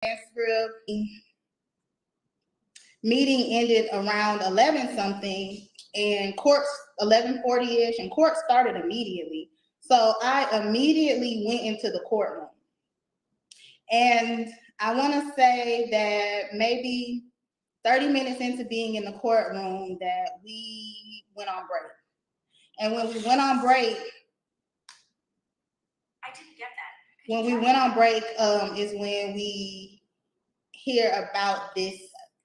transcript. Meeting ended around 11 something, and court 11:40ish, and court started immediately. So I immediately went into the courtroom, and I want to say that maybe 30 minutes into being in the courtroom that we went on break. And when we went on break, I didn't get that. When we went on break is when we hear about this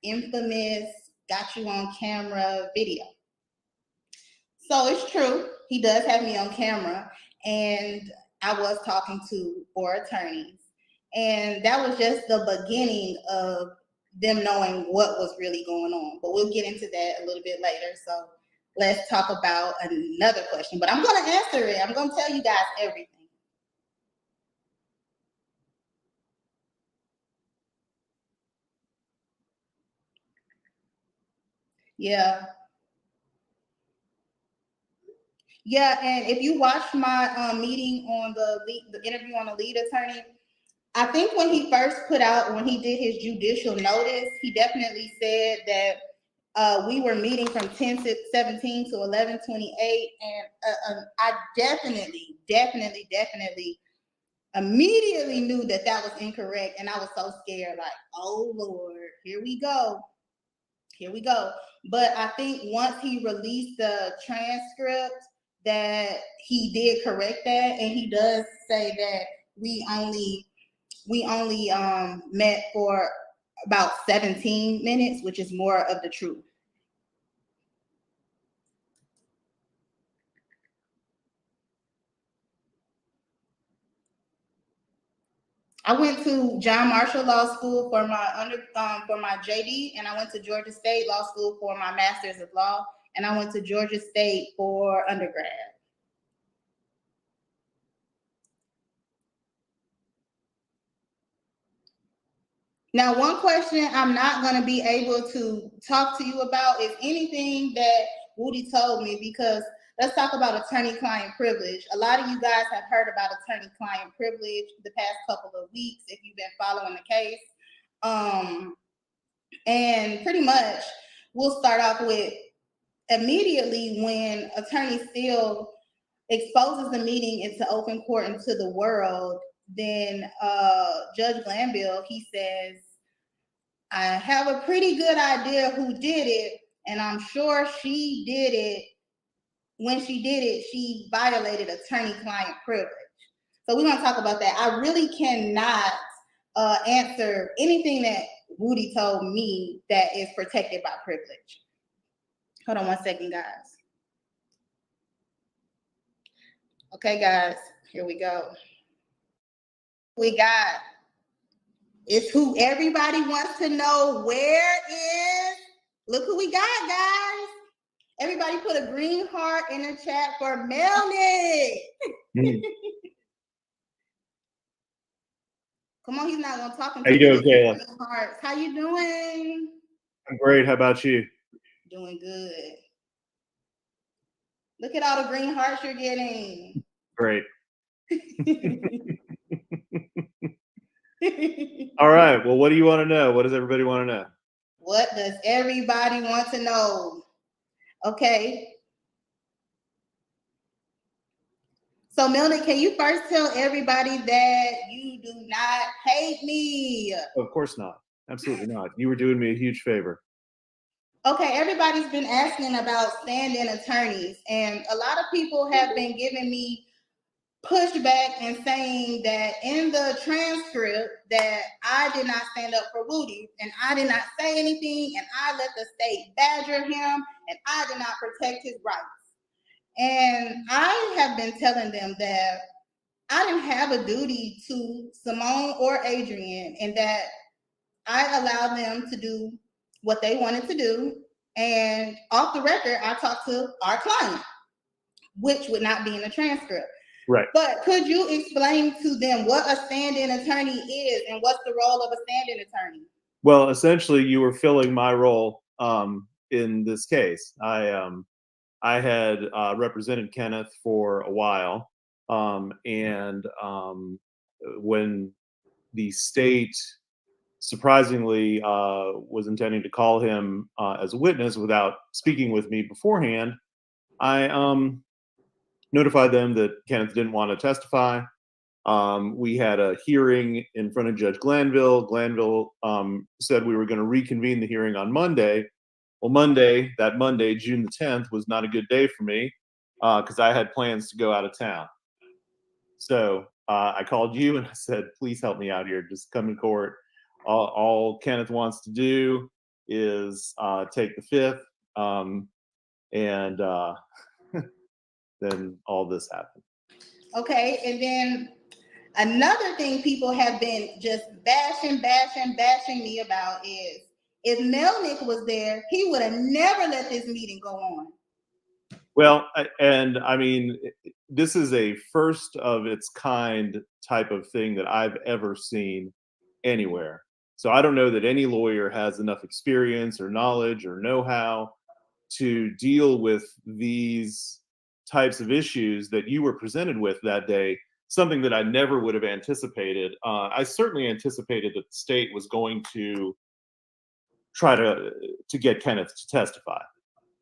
infamous got you on camera video. So it's true, he does have me on camera, and I was talking to 4 attorneys. And that was just the beginning of them knowing what was really going on. But we'll get into that a little bit later. So let's talk about another question. But I'm going to answer it. I'm going to tell you guys everything. Yeah. Yeah, and if you watch my meeting on the interview on the lead attorney, I think when he first when he did his judicial notice, he definitely said that we were meeting from 10:17 to 11:28, and I definitely immediately knew that was incorrect, and I was so scared, like, oh Lord, here we go. But I think once he released the transcript, that he did correct that, and he does say that we only met for about 17 minutes, which is more of the truth. I went to John Marshall Law School for my JD, and I went to Georgia State Law School for my Master's of Law, and I went to Georgia State for undergrad. Now, one question I'm not going to be able to talk to you about is anything that Woody told me, because let's talk about attorney-client privilege. A lot of you guys have heard about attorney-client privilege the past couple of weeks if you've been following the case. And pretty much, we'll start off with immediately when Attorney Steele exposes the meeting into open court and to the world, then Judge Glanville, he says, I have a pretty good idea who did it, and I'm sure she did it. When she did it, she violated attorney-client privilege. So we're going to talk about that. I really cannot answer anything that Woody told me that is protected by privilege. Hold on one second, guys. Okay, guys, here we go. We got, it's who everybody wants to know. Where is, look who we got, guys. Everybody put a green heart in the chat for Melnick. Come on, he's not gonna talk until how you doing, Kayla? How you doing? I'm great. How about you? Doing good. Look at all the green hearts you're getting. Great. All right. Well, what do you want to know? What does everybody want to know? What does everybody want to know? Okay. So, Melnick, can you first tell everybody that you do not hate me? Of course not. Absolutely not. You were doing me a huge favor. Okay, everybody's been asking about stand-in attorneys, and a lot of people have been giving me pushback and saying that in the transcript that I did not stand up for Woody, and I did not say anything, and I let the state badger him, and I did not protect his rights. And I have been telling them that I didn't have a duty to Simone or Adrian, and that I allowed them to do what they wanted to do. And off the record, I talked to our client, which would not be in the transcript. Right. But could you explain to them what a stand-in attorney is and what's the role of a stand-in attorney? Well, essentially, you were filling my role in this case. I had represented Kenneth for a while, and when the state surprisingly was intending to call him as a witness without speaking with me beforehand, I notified them that Kenneth didn't want to testify. We had a hearing in front of Judge Glanville. Glanville said we were going to reconvene the hearing on Monday. Well, that Monday, June the 10th, was not a good day for me because I had plans to go out of town. So I called you and I said, please help me out here. Just come in court. All Kenneth wants to do is take the fifth. And then all this happened. Okay, and then another thing people have been just bashing me about is if Melnick was there, he would have never let this meeting go on. Well, I mean, this is a first of its kind type of thing that I've ever seen anywhere. So I don't know that any lawyer has enough experience or knowledge or know-how to deal with these types of issues that you were presented with that day, something that I never would have anticipated. I certainly anticipated that the state was going to try to get Kenneth to testify,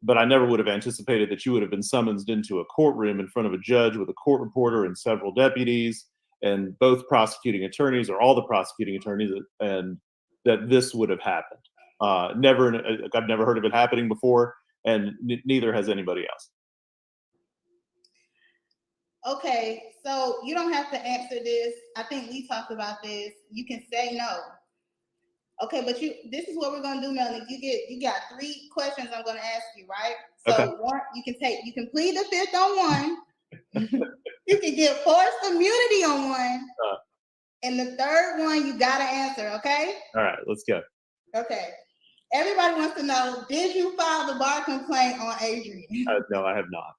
but I never would have anticipated that you would have been summoned into a courtroom in front of a judge with a court reporter and several deputies and both prosecuting attorneys or all the prosecuting attorneys, and that this would have happened. I've never heard of it happening before, and neither has anybody else. Okay, so you don't have to answer this. I think we talked about this. You can say no. Okay, but this is what we're gonna do, Melanie. You got 3 questions I'm gonna ask you, right? So okay. One, you can plead the fifth on one. You can get forced immunity on one. And the third one you gotta answer, okay? All right, let's go. Okay. Everybody wants to know, did you file the bar complaint on Adrian? No, I have not.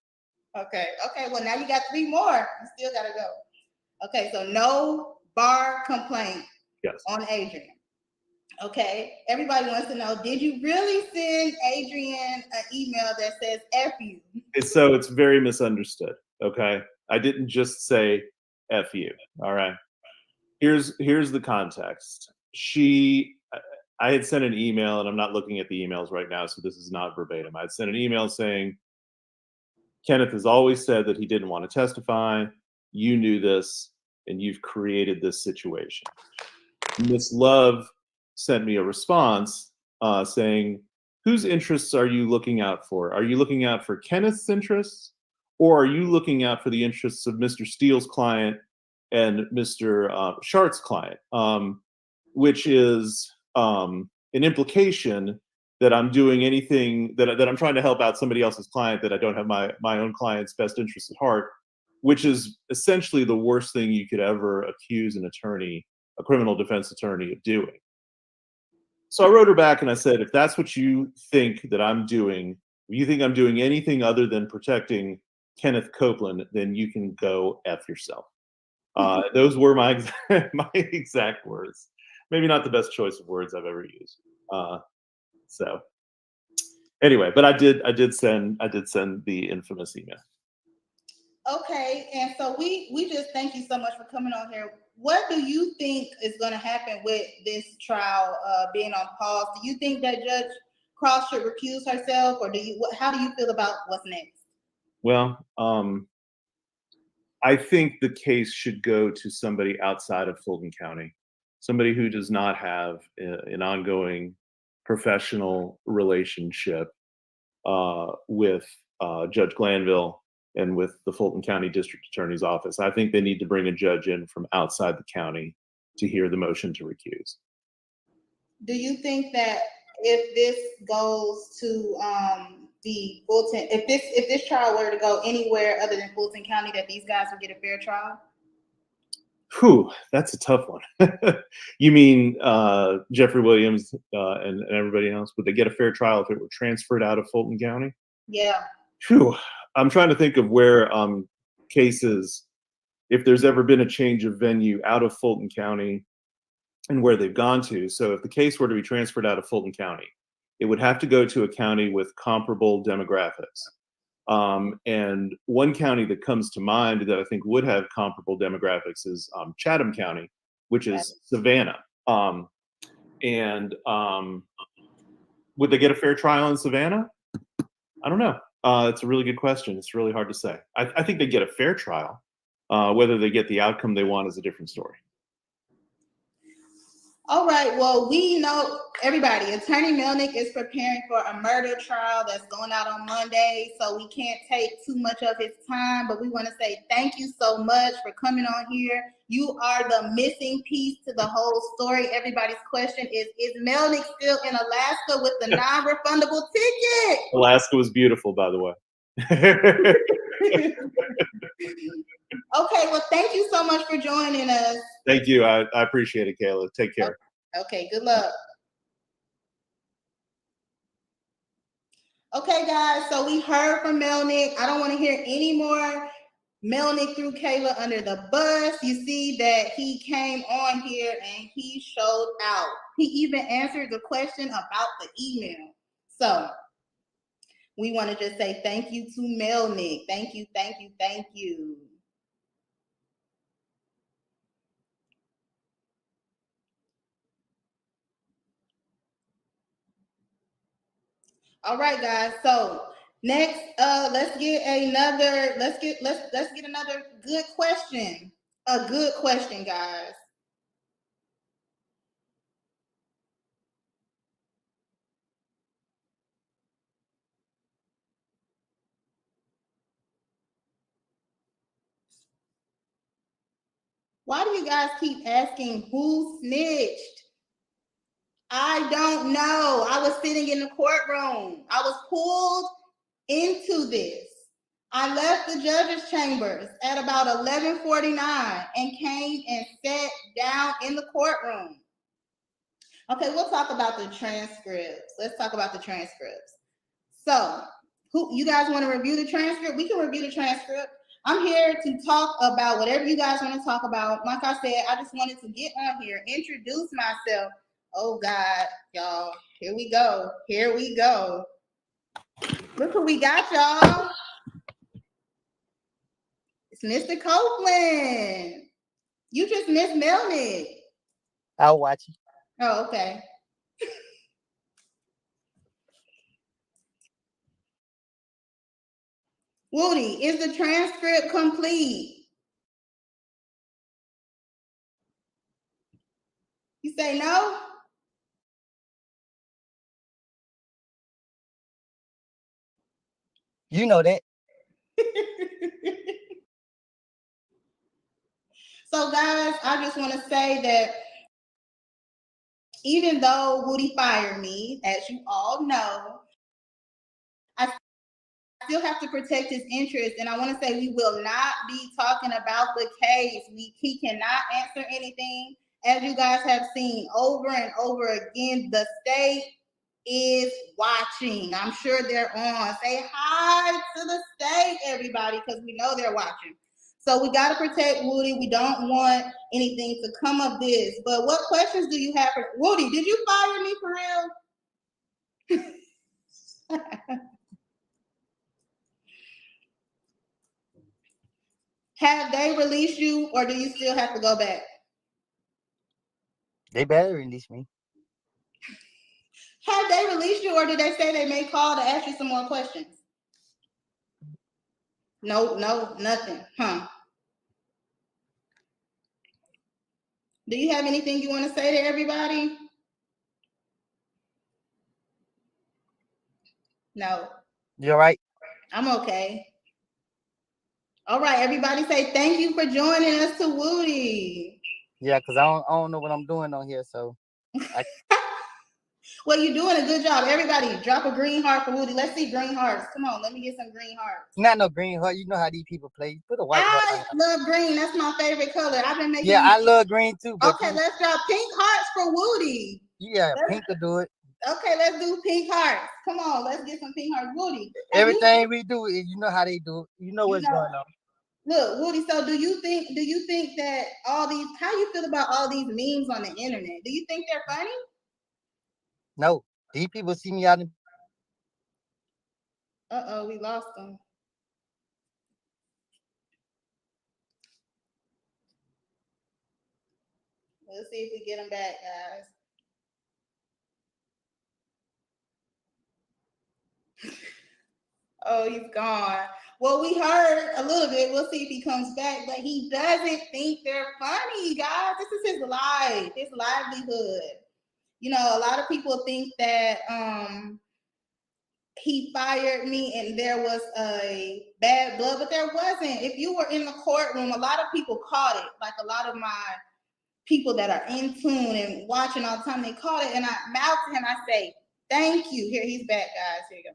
Okay, well now you got 3 more. You still gotta go. Okay, so no bar complaint on Adrian. Okay, everybody wants to know, did you really send Adrian an email that says F you? So it's very misunderstood, okay? I didn't just say F you, all right? Here's the context. I had sent an email, and I'm not looking at the emails right now, so this is not verbatim. I'd sent an email saying, Kenneth has always said that he didn't want to testify. You knew this, and you've created this situation. Miss Love sent me a response saying, whose interests are you looking out for? Are you looking out for Kenneth's interests, or are you looking out for the interests of Mr. Steele's client and Mr. Shart's client? Which is an implication that I'm doing anything that I'm trying to help out somebody else's client, that I don't have my own client's best interests at heart, which is essentially the worst thing you could ever accuse an attorney, a criminal defense attorney, of doing. So I wrote her back and I said, if that's what you think that I'm doing, if you think I'm doing anything other than protecting Kenneth Copeland, then you can go F yourself. Those were my exact words. Maybe not the best choice of words I've ever used. So anyway, but I did send the infamous email. Okay, and so we just thank you so much for coming on here. What do you think is going to happen with this trial being on pause? Do you think that Judge Cross should recuse herself, or how do you feel about what's next? Well, I think the case should go to somebody outside of Fulton County, somebody who does not have an ongoing professional relationship with Judge Glanville and with the Fulton County District Attorney's Office. I think they need to bring a judge in from outside the county to hear the motion to recuse. Do you think that if this goes to the Fulton, if this trial were to go anywhere other than Fulton County, that these guys would get a fair trial? Whew, that's a tough one. You mean Jeffrey Williams and everybody else? Would they get a fair trial if it were transferred out of Fulton County? Yeah. Whew. I'm trying to think of where cases, if there's ever been a change of venue out of Fulton County and where they've gone to. So if the case were to be transferred out of Fulton County, it would have to go to a county with comparable demographics. And one county that comes to mind that I think would have comparable demographics is Chatham County, which is Savannah. And would they get a fair trial in Savannah? I don't know. It's a really good question. It's really hard to say. I think they get a fair trial. Whether they get the outcome they want is a different story. All right. Well, we know everybody. Attorney Melnick is preparing for a murder trial that's going out on Monday, so we can't take too much of his time. But we want to say thank you so much for coming on here. You are the missing piece to the whole story. Everybody's question is Melnick still in Alaska with the non-refundable ticket? Alaska was beautiful, by the way. Okay, well, thank you so much for joining us. Thank you. I appreciate it, Kayla. Take care. Okay, good luck. Okay, guys, so we heard from Melnick. I don't want to hear any more Melnick threw Kayla under the bus. You see that he came on here and he showed out. He even answered the question about the email. So we want to just say thank you to Melnick. Thank you, thank you, thank you. All right, guys. So next, let's get another good question. A good question, guys. Why do you guys keep asking who snitched? I don't know. I was sitting in the courtroom. I was pulled into this. I left the judge's chambers at about 11:49 and came and sat down in the courtroom. Okay, we'll talk about the transcripts. Let's talk about the transcripts. So, you guys want to review the transcript? We can review the transcript. I'm here to talk about whatever you guys want to talk about. Like I said, I just wanted to get on here, introduce myself. Oh God, y'all, here we go. Here we go. Look who we got, y'all. It's Mr. Copeland. You just missed Melnick. I'll watch it. Oh, okay. Woody, is the transcript complete? You say no? You know that. So, guys, I just want to say that even though Woody fired me, as you all know, I still have to protect his interest. And I want to say we will not be talking about the case. He cannot answer anything. As you guys have seen over and over again, the state is watching. I'm sure they're on. Say hi to the state, everybody, because we know they're watching. So we got to protect Woody. We don't want anything to come of this. But what questions do you have for Woody? Did you fire me for real? Have they released you, or do you still have to go back? They better release me. Have they released you, or did they say they may call to ask you some more questions? No, nothing. Huh? Do you have anything you want to say to everybody? No. You all right? I'm okay. All right, everybody say thank you for joining us to Woody. Yeah, because I don't know what I'm doing on here, so. Well, you're doing a good job. Everybody, drop a green heart for Woody. Let's see green hearts. Come on, let me get some green hearts. Not no green heart. You know how these people play. Put a white heart. I love green. That's my favorite color. I've been making. Yeah, I love green too. But okay, let's drop pink hearts for Woody. Yeah, pink will do it. Okay, let's do pink hearts. Come on, let's get some pink hearts. Woody. Everything we do is, you know how they do it. You know what's going on. Look, Woody, so do you think that all these, how you feel about all these memes on the internet? Do you think they're funny? No. These people see me out in. Uh-oh, we lost them. Let's see if we get them back, guys. Oh, he's gone. Well, we heard a little bit. We'll see if he comes back, but he doesn't think they're funny, guys. This is his life, his livelihood. You know, a lot of people think that he fired me and there was a bad blood, but there wasn't. If you were in the courtroom, a lot of people caught it. Like a lot of my people that are in tune and watching all the time, they caught it. And I mouth to him, I say, thank you. Here, he's back, guys. Here you go.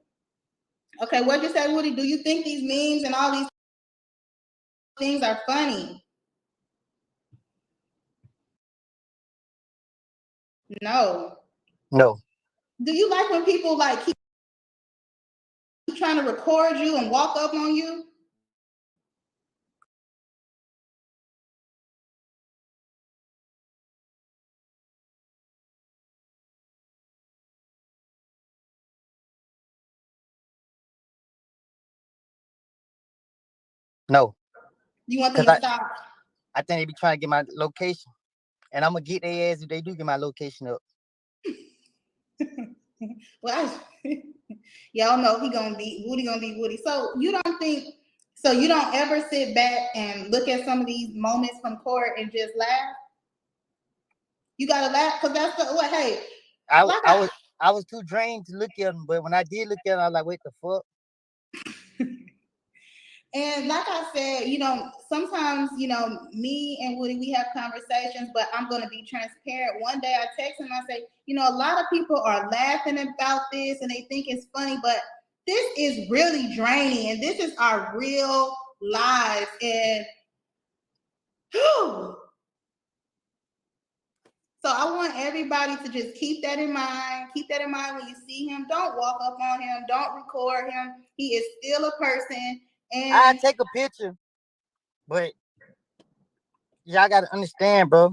Okay, what'd you say, Woody? Do you think these memes and all these things are funny? No. No. Do you like when people like keep trying to record you and walk up on you? No. You want them to stop? I think they be trying to get my location. And I'm gonna get their ass if they do get my location up. Well, y'all know Woody gonna be Woody. So you don't ever sit back and look at some of these moments from court and just laugh? You gotta laugh because that's what. Hey, I was too drained to look at them, but when I did look at them, I was like, "What the fuck?" And like I said, you know, sometimes, you know, me and Woody, we have conversations, but I'm going to be transparent. One day I text him, I say, you know, a lot of people are laughing about this and they think it's funny, but this is really draining and this is our real lives. And whew, so I want everybody to just keep that in mind. Keep that in mind when you see him. Don't walk up on him. Don't record him. He is still a person. And I take a picture, but y'all gotta understand, bro.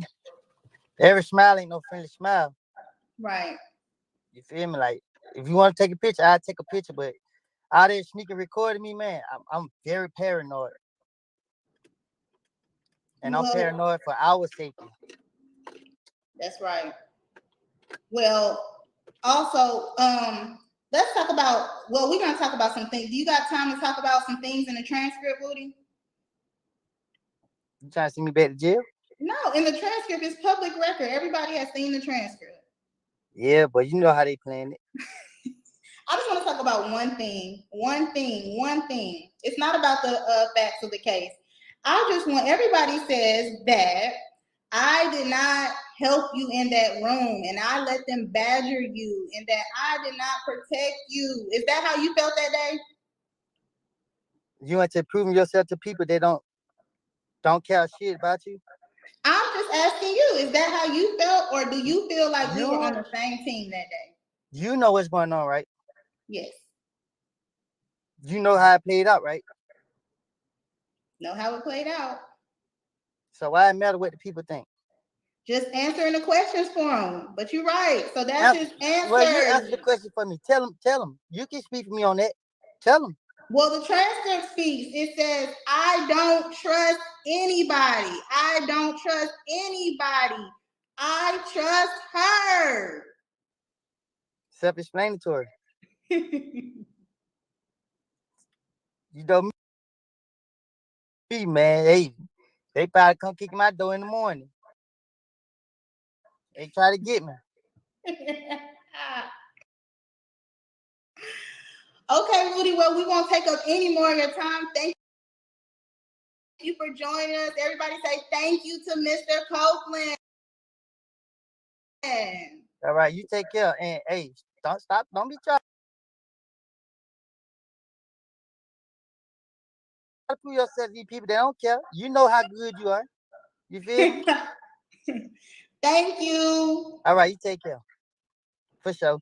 Every smile ain't no friendly smile. right. You feel me? Like, if you want to take a picture, I take a picture. But out there sneaking recording me, man, I'm very paranoid, and I'm paranoid for our safety. That's right. Well, also, let's talk about. Well, we're gonna talk about some things. Do you got time to talk about some things in the transcript, Woody? You trying to see me back to jail? No, in the transcript, it's public record. Everybody has seen the transcript. Yeah, but you know how they playing it. I just want to talk about one thing. It's not about the facts of the case. I just want everybody says that I did not help you in that room and I let them badger you and that I did not protect you. Is that how you felt that day? You want to prove yourself to people that don't care shit about you? I'm just asking you, is that how you felt, or do you feel like we were on the same team that day? You know what's going on, right? Yes. You know how it played out, right? Know how it played out. So why it matter what the people think? Just answering the questions for them. But you're right. So that's his answer. Well, you answer the question for me. Tell them. You can speak for me on that. Tell them. Well, the transcript speaks. It says, I don't trust anybody. I don't trust anybody. I trust her. Self-explanatory. You know me, man. They probably come kick my door in the morning. They try to get me. Okay, Woody. Well, we won't take up any more of your time. Thank you for joining us. Everybody say thank you to Mr. Copeland. All right, you take care. And hey, don't stop. Don't be trying to prove yourself to these people. They don't care. You know how good you are. You feel me? Thank you. All right, you take care. For sure.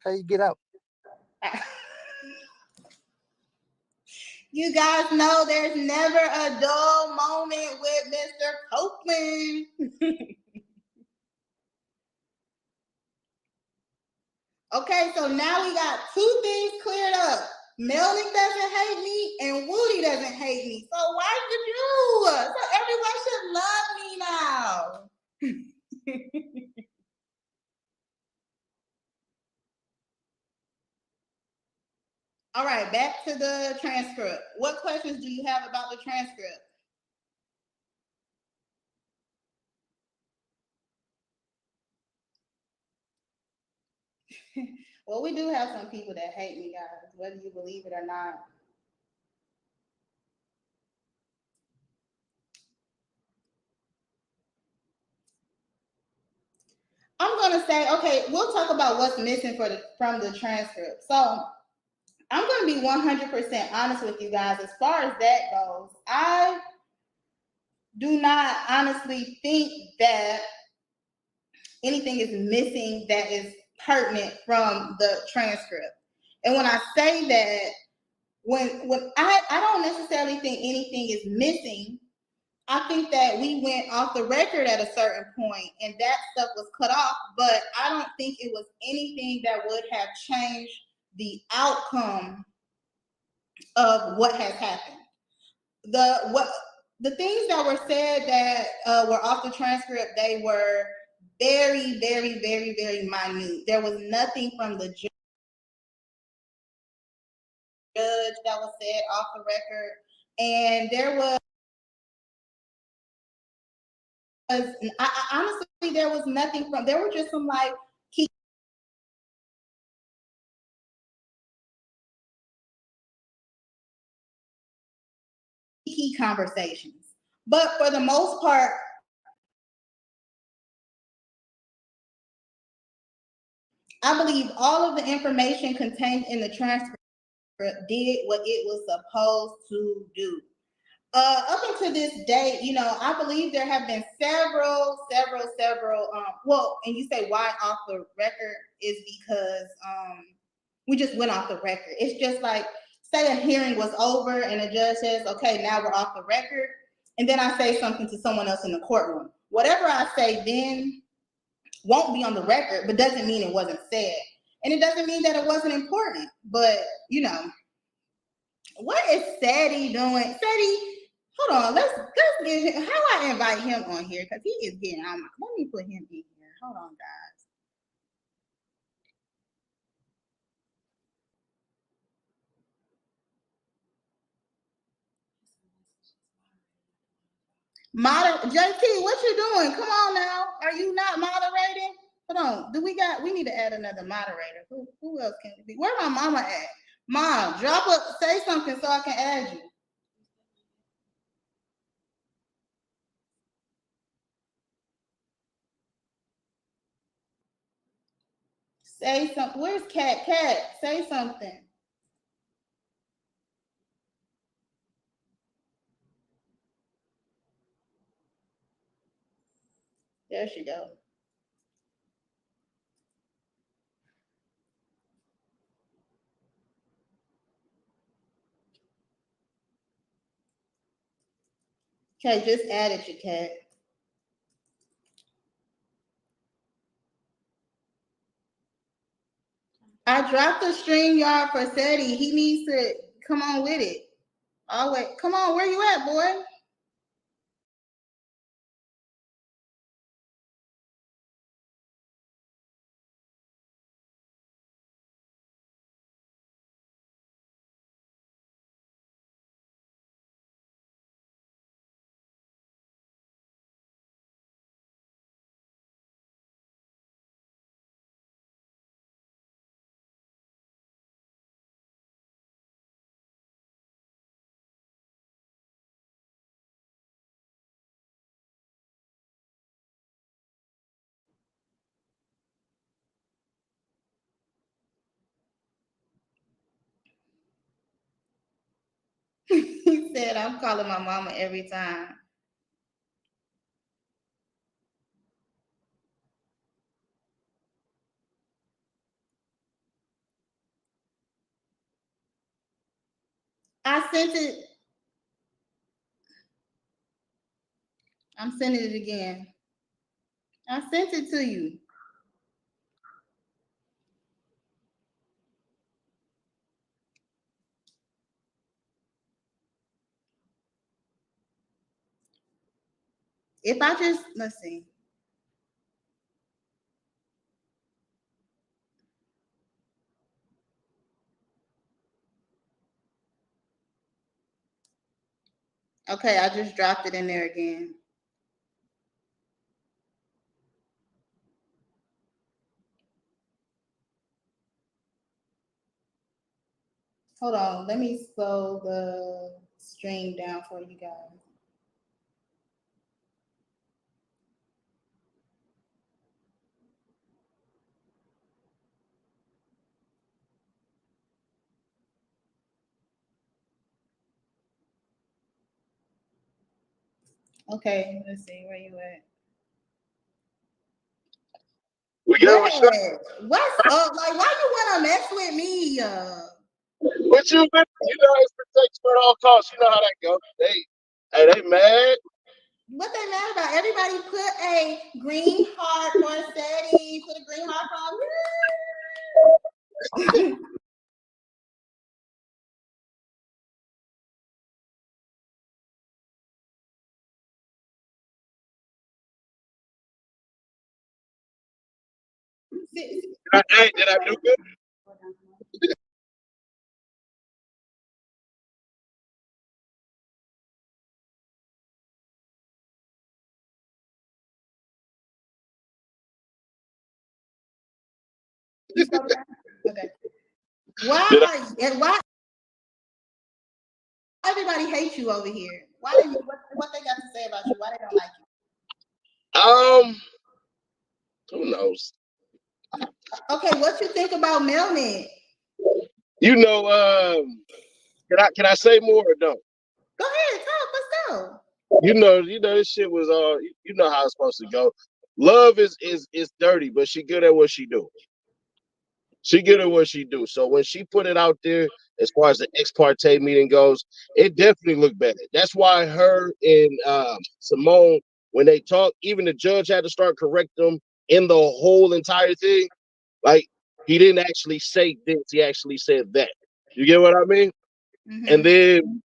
How you get out? You guys know there's never a dull moment with Mr. Copeland. Okay, so now we got two things cleared up. Melnick doesn't hate me and Woody doesn't hate me. So why should you? So everyone should love me now. All right, back to the transcript. What questions do you have about the transcript? Well, we do have some people that hate me, guys, whether you believe it or not. I'm gonna say, okay, we'll talk about what's missing from the transcript. So I'm gonna be 100% honest with you guys. As far as that goes, I do not honestly think that anything is missing that is pertinent from the transcript. And when I say that, when I don't necessarily think anything is missing. I think that we went off the record at a certain point and that stuff was cut off, but I don't think it was anything that would have changed the outcome of what has happened. The things that were said that were off the transcript, they were very, very, very, very minute. There was nothing from the judge that was said off the record, and there was honestly, there was nothing from. There were just some like key conversations, but for the most part, I believe all of the information contained in the transcript did what it was supposed to do. Up until this date, you know, I believe there have been several. Well, and you say why off the record is because we just went off the record. It's just like, say a hearing was over and the judge says, okay, now we're off the record. And then I say something to someone else in the courtroom. Whatever I say then won't be on the record, but doesn't mean it wasn't said. And it doesn't mean that it wasn't important. But, you know, what is Sadie doing? Sadie, hold on. Let's get him. How I invite him on here? Because he is getting on my. Let me put him in here. Hold on, guys. JT, what you doing? Come on now. Are you not moderating? Hold on. We need to add another moderator. Who else can it be? Where my mama at? Mom, say something so I can add you. Say something. Where's Cat? Cat, say something. There she goes. Okay, just added you, Cat. I dropped the StreamYard for Seti. He needs to come on with it. Oh wait, come on, where you at, boy? He said, I'm calling my mama every time. I sent it. I'm sending it again. I sent it to you. If I just, let's see. Okay, I just dropped it in there again. Hold on, let me slow the stream down for you guys. Okay, let's see where you at. What's up? Like, why you wanna mess with me? What you been? It's protect at all costs. You know how that goes. They mad. What they mad about? Everybody put a green heart for Steady. Put a green heart from. Did I do good? Okay. Why everybody hates you over here? What they got to say about you? Why they don't like you? Who knows? Okay, what you think about Melman? Can I say more or no? Go ahead, talk. Let's go. This shit was all. You know how it's supposed to go. Love is dirty, but she good at what she do. She good at what she do. So when she put it out there, as far as the exparte meeting goes, it definitely looked better. That's why her and Simone, when they talked, even the judge had to start correct them in the whole entire thing. Like, he didn't actually say this, he actually said that. You get what I mean? Mm-hmm. And then,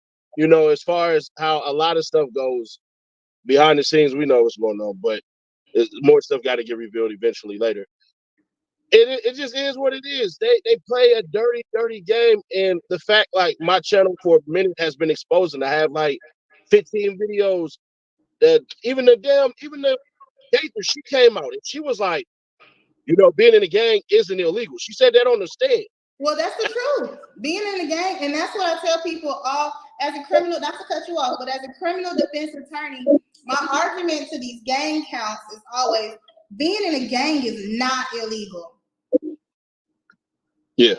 as far as how a lot of stuff goes behind the scenes, we know what's going on, but more stuff got to get revealed eventually later. It just is what it is. They play a dirty, dirty game, and the fact, like, my channel for a minute has been exposing. I have like 15 videos that even the Gaither, she came out and she was like, being in a gang isn't illegal. She said that on the stand. Well, that's the truth. Being in the gang, and that's what I tell people all as a criminal, not to cut you off, but as a criminal defense attorney, my argument to these gang counts is always being in a gang is not illegal. Yeah.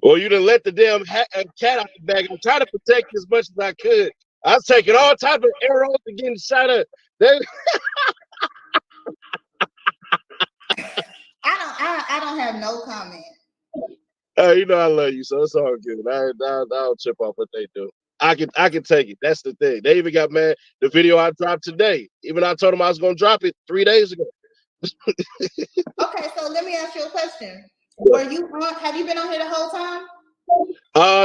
Well, you done let the damn cat out the bag. I'm trying to protect as much as I could. I was taking all type of arrows and getting shot at. I don't have no comment. I love you, so it's all good. I don't chip off what they do. I can take it. That's the thing. They even got mad. The video I dropped today, even I told them I was gonna drop it 3 days ago. Okay, so let me ask you a question. Have you been on here the whole time?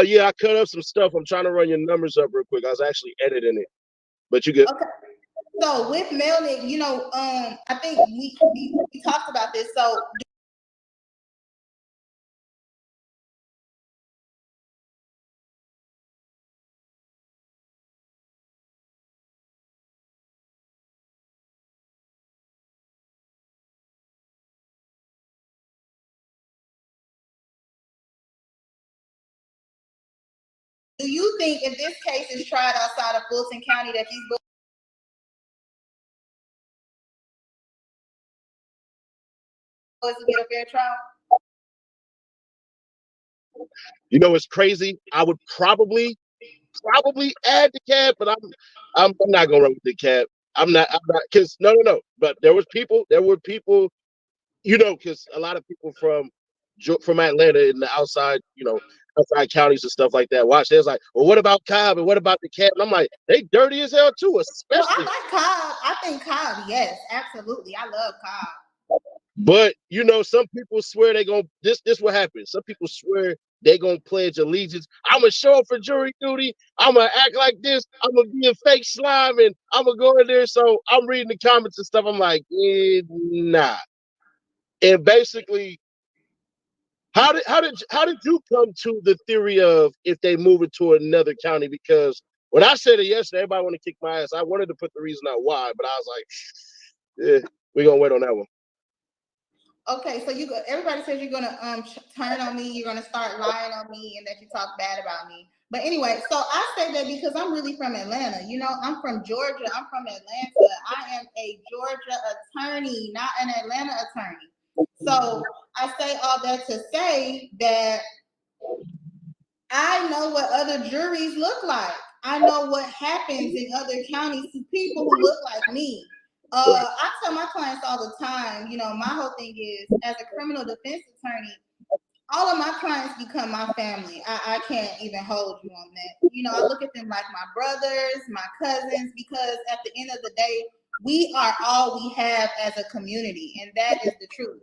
Yeah, I cut up some stuff. I'm trying to run your numbers up real quick. I was actually editing it, but you good. Okay. So with Melnick, I think we talked about this. So do you think if this case is tried outside of Fulton County that these boys will get a fair trial? It's crazy. I would probably add the cab, but I'm not gonna run with the cab. I'm not because no. But there were people, because a lot of people from Atlanta and the outside, outside counties and stuff like that watch. They was like, well, what about Cobb and what about the cab? And I'm like, they dirty as hell too, especially. Well, I like Cobb. I think Cobb, yes, absolutely. I love Cobb. But some people swear they gonna this what happens. Some people swear they gonna pledge allegiance. I'm gonna show up for jury duty. I'm gonna act like this. I'm gonna be a fake slime, and I'm gonna go in there. So I'm reading the comments and stuff. I'm like, nah. And basically, how did you come to the theory of if they move it to another county? Because when I said it yesterday, everybody want to kick my ass. I wanted to put the reason out why, but I was like, yeah, we're gonna wait on that one. Okay, so everybody says you're gonna turn on me, you're gonna start lying on me, and that you talk bad about me. But anyway, so I say that because I'm really from Atlanta. You know, I'm from Georgia. I'm from Atlanta. I am a Georgia attorney, not an Atlanta attorney. So I say all that to say that I know what other juries look like. I know what happens in other counties to people who look like me. I tell my clients all the time, you know, my whole thing is, as a criminal defense attorney, all of my clients become my family. I can't even hold you on that. You know, I look at them like my brothers, my cousins, because at the end of the day, we are all we have as a community, and that is the truth.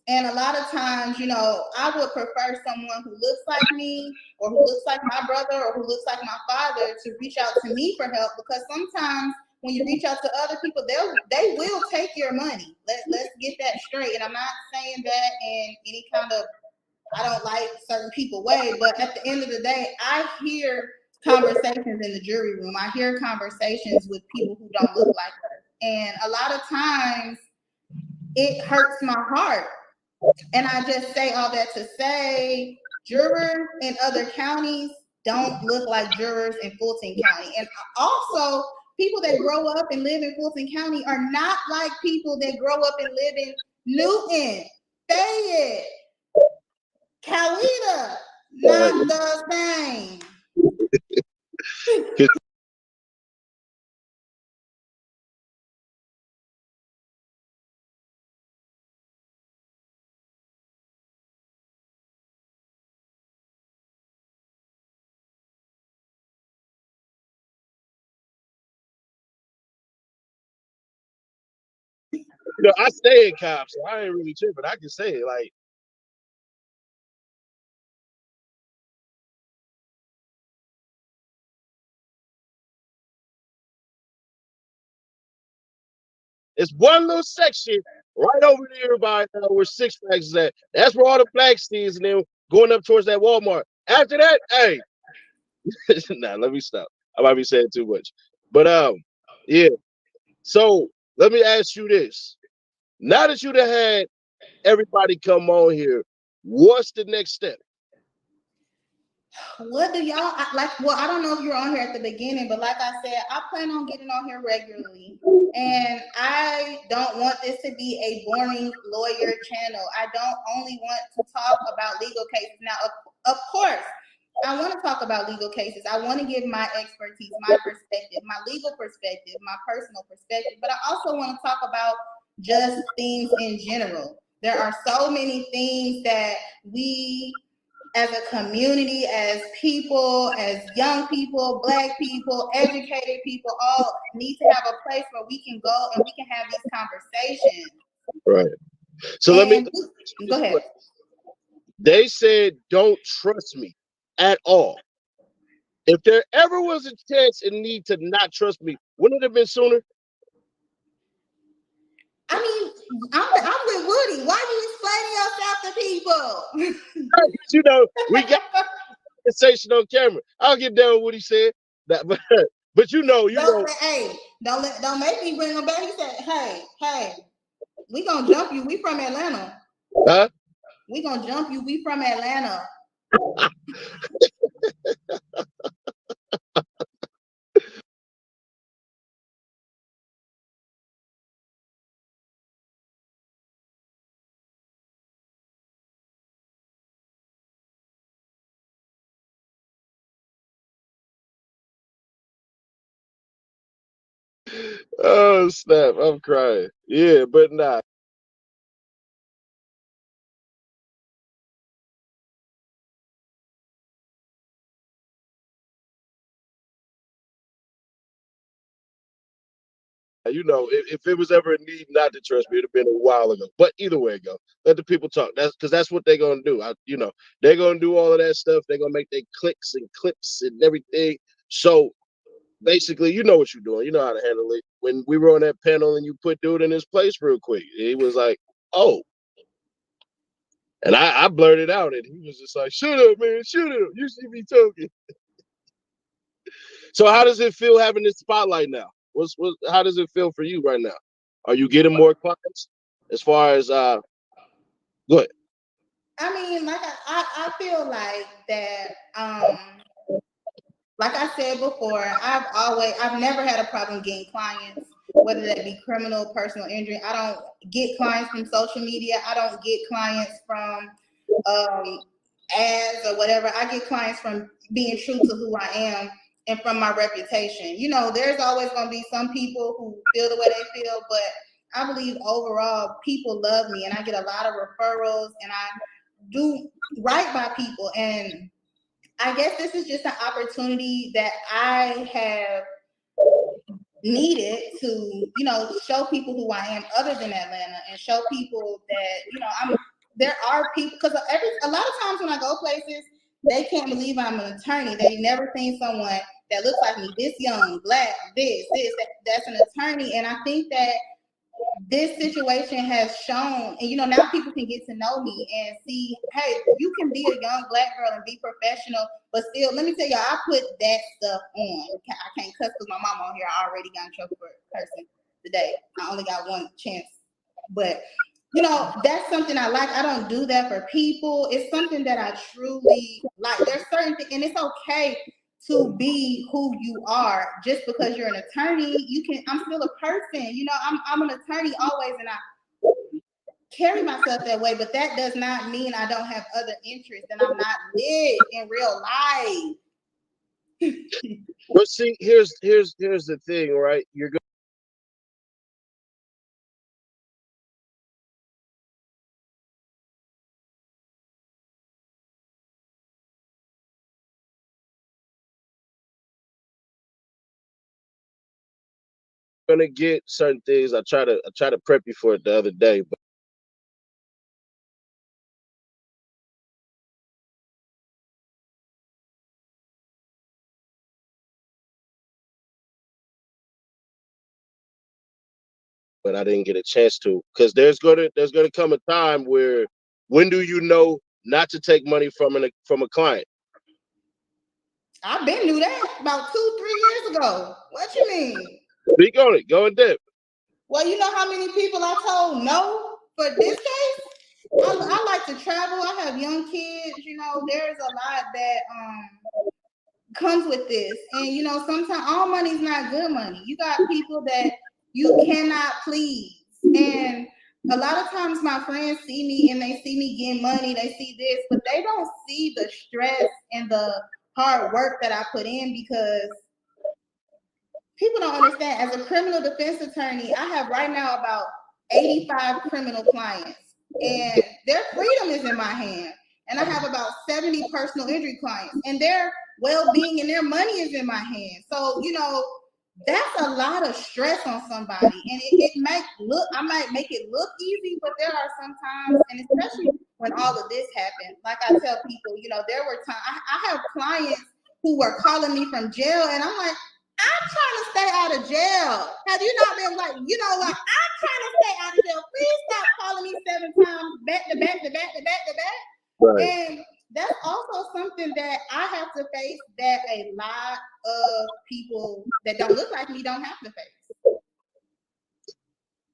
And a lot of times, you know, I would prefer someone who looks like me, or who looks like my brother, or who looks like my father to reach out to me for help, because sometimes when you reach out to other people, they will take your money. Let's get that straight. And I'm not saying that in any kind of I don't like certain people way, but at the end of the day, I hear conversations in the jury room. I hear conversations with people who don't look like us. And a lot of times it hurts my heart. And I just say all that to say jurors in other counties don't look like jurors in Fulton County. And also, people that grow up and live in Fulton County are not like people that grow up and live in Newton, Fayette, Coweta, not the same. You know, I stay in Cobb, so I ain't really tripping. I can say it like, it's one little section right over there by where Six Flags is at. That's where all the black steeds, and then going up towards that Walmart. After that, hey, nah, let me stop. I might be saying too much. But yeah. So let me ask you this. Now that you've had everybody come on here, what's the next step? What do y'all like? Well, I don't know if you're on here at the beginning, but like I said, I plan on getting on here regularly. And I don't want this to be a boring lawyer channel. I don't only want to talk about legal cases. Now, of course, I want to talk about legal cases. I want to give my expertise, my perspective, my legal perspective, my personal perspective. But I also want to talk about just things in general. There are so many things that we as a community, as people, as young people, black people, educated people, all need to have a place where we can go and we can have these conversations. Right. So let me go ahead. They said, don't trust me at all. If there ever was a chance and need to not trust me, wouldn't it have been sooner? I mean, I'm with Woody. Why are you explaining yourself to people? You know, we got conversation on camera. I'll get down with what he said. But you know. Hey, don't make me bring him back. He said, hey, we gonna jump you. We from Atlanta. Huh? We gonna jump you. We from Atlanta. Oh snap! I'm crying. Yeah, but nah. You know, if it was ever a need not to trust me, it'd have been a while ago. But either way, go let the people talk. That's because that's what they're gonna do. They're gonna do all of that stuff. They're gonna make their clicks and clips and everything. So basically, you know what you're doing. You know how to handle it. When we were on that panel and you put dude in his place real quick, he was like, "Oh," and I blurted out, and he was just like, "Shut up, man! Shut up! You should be talking." So how does it feel having this spotlight now? How does it feel for you right now? Are you getting more clients? As far as go ahead. I mean, like I feel like that. Like I said before, I've never had a problem getting clients, whether that be criminal, personal injury. I don't get clients from social media. I don't get clients from ads or whatever. I get clients from being true to who I am and from my reputation. You know, there's always going to be some people who feel the way they feel, but I believe overall people love me, and I get a lot of referrals, and I do right by people. And I guess this is just an opportunity that I have needed to, you know, show people who I am other than Atlanta, and show people that, you know, there are people, because a lot of times when I go places, they can't believe I'm an attorney. They never seen someone that looks like me, this young, black, that's an attorney. And I think that this situation has shown, and you know, now people can get to know me and see, hey, you can be a young black girl and be professional, but still, let me tell you, I put that stuff on. I can't cuss because my mom on here. I already got in trouble for cursing today. I only got one chance, but you know, that's something I like. I don't do that for people. It's something that I truly like. There's certain things, and it's okay to be who you are. Just because you're an attorney, I'm still a person. You know, I'm an attorney always, and I carry myself that way, but that does not mean I don't have other interests and I'm not lit in real life. But see, here's the thing, right? You're gonna get certain things. I try to prep you for it the other day, but I didn't get a chance to, because there's gonna come a time where, when do you know not to take money from a client? I've been knew that about 2-3 years ago. What you mean? Speak on it. Go in depth. Well, you know how many people I told no for this case? I like to travel. I have young kids. You know, there's a lot that comes with this. And, you know, sometimes all money's not good money. You got people that you cannot please. And a lot of times my friends see me and they see me getting money. They see this, but they don't see the stress and the hard work that I put in, because people don't understand. As a criminal defense attorney, I have right now about 85 criminal clients, and their freedom is in my hand. And I have about 70 personal injury clients, and their well-being and their money is in my hand. So, you know, that's a lot of stress on somebody. And I might make it look easy, but there are some times, and especially when all of this happened, like I tell people, you know, there were times I have clients who were calling me from jail, and I'm like, I'm trying to stay out of jail. Have you not been like, you know what? I'm trying to stay out of jail. Please stop calling me 7 times back to back to back to back to back. Right. And that's also something that I have to face, that a lot of people that don't look like me don't have to face.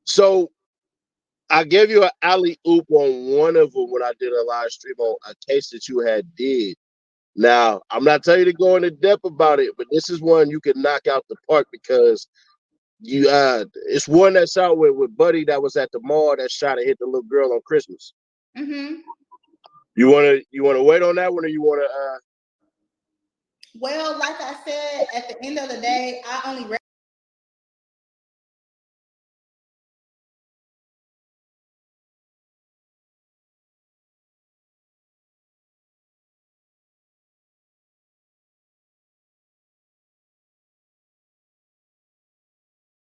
So I gave you an alley oop on one of them when I did a live stream on a case that you had did. Now, I'm not telling you to go into depth about it, but this is one you can knock out the park, because you it's one that's out with Buddy that was at the mall that shot and hit the little girl on Christmas. Mm-hmm. You wanna wait on that one, or you wanna Well, like I said, at the end of the day, I only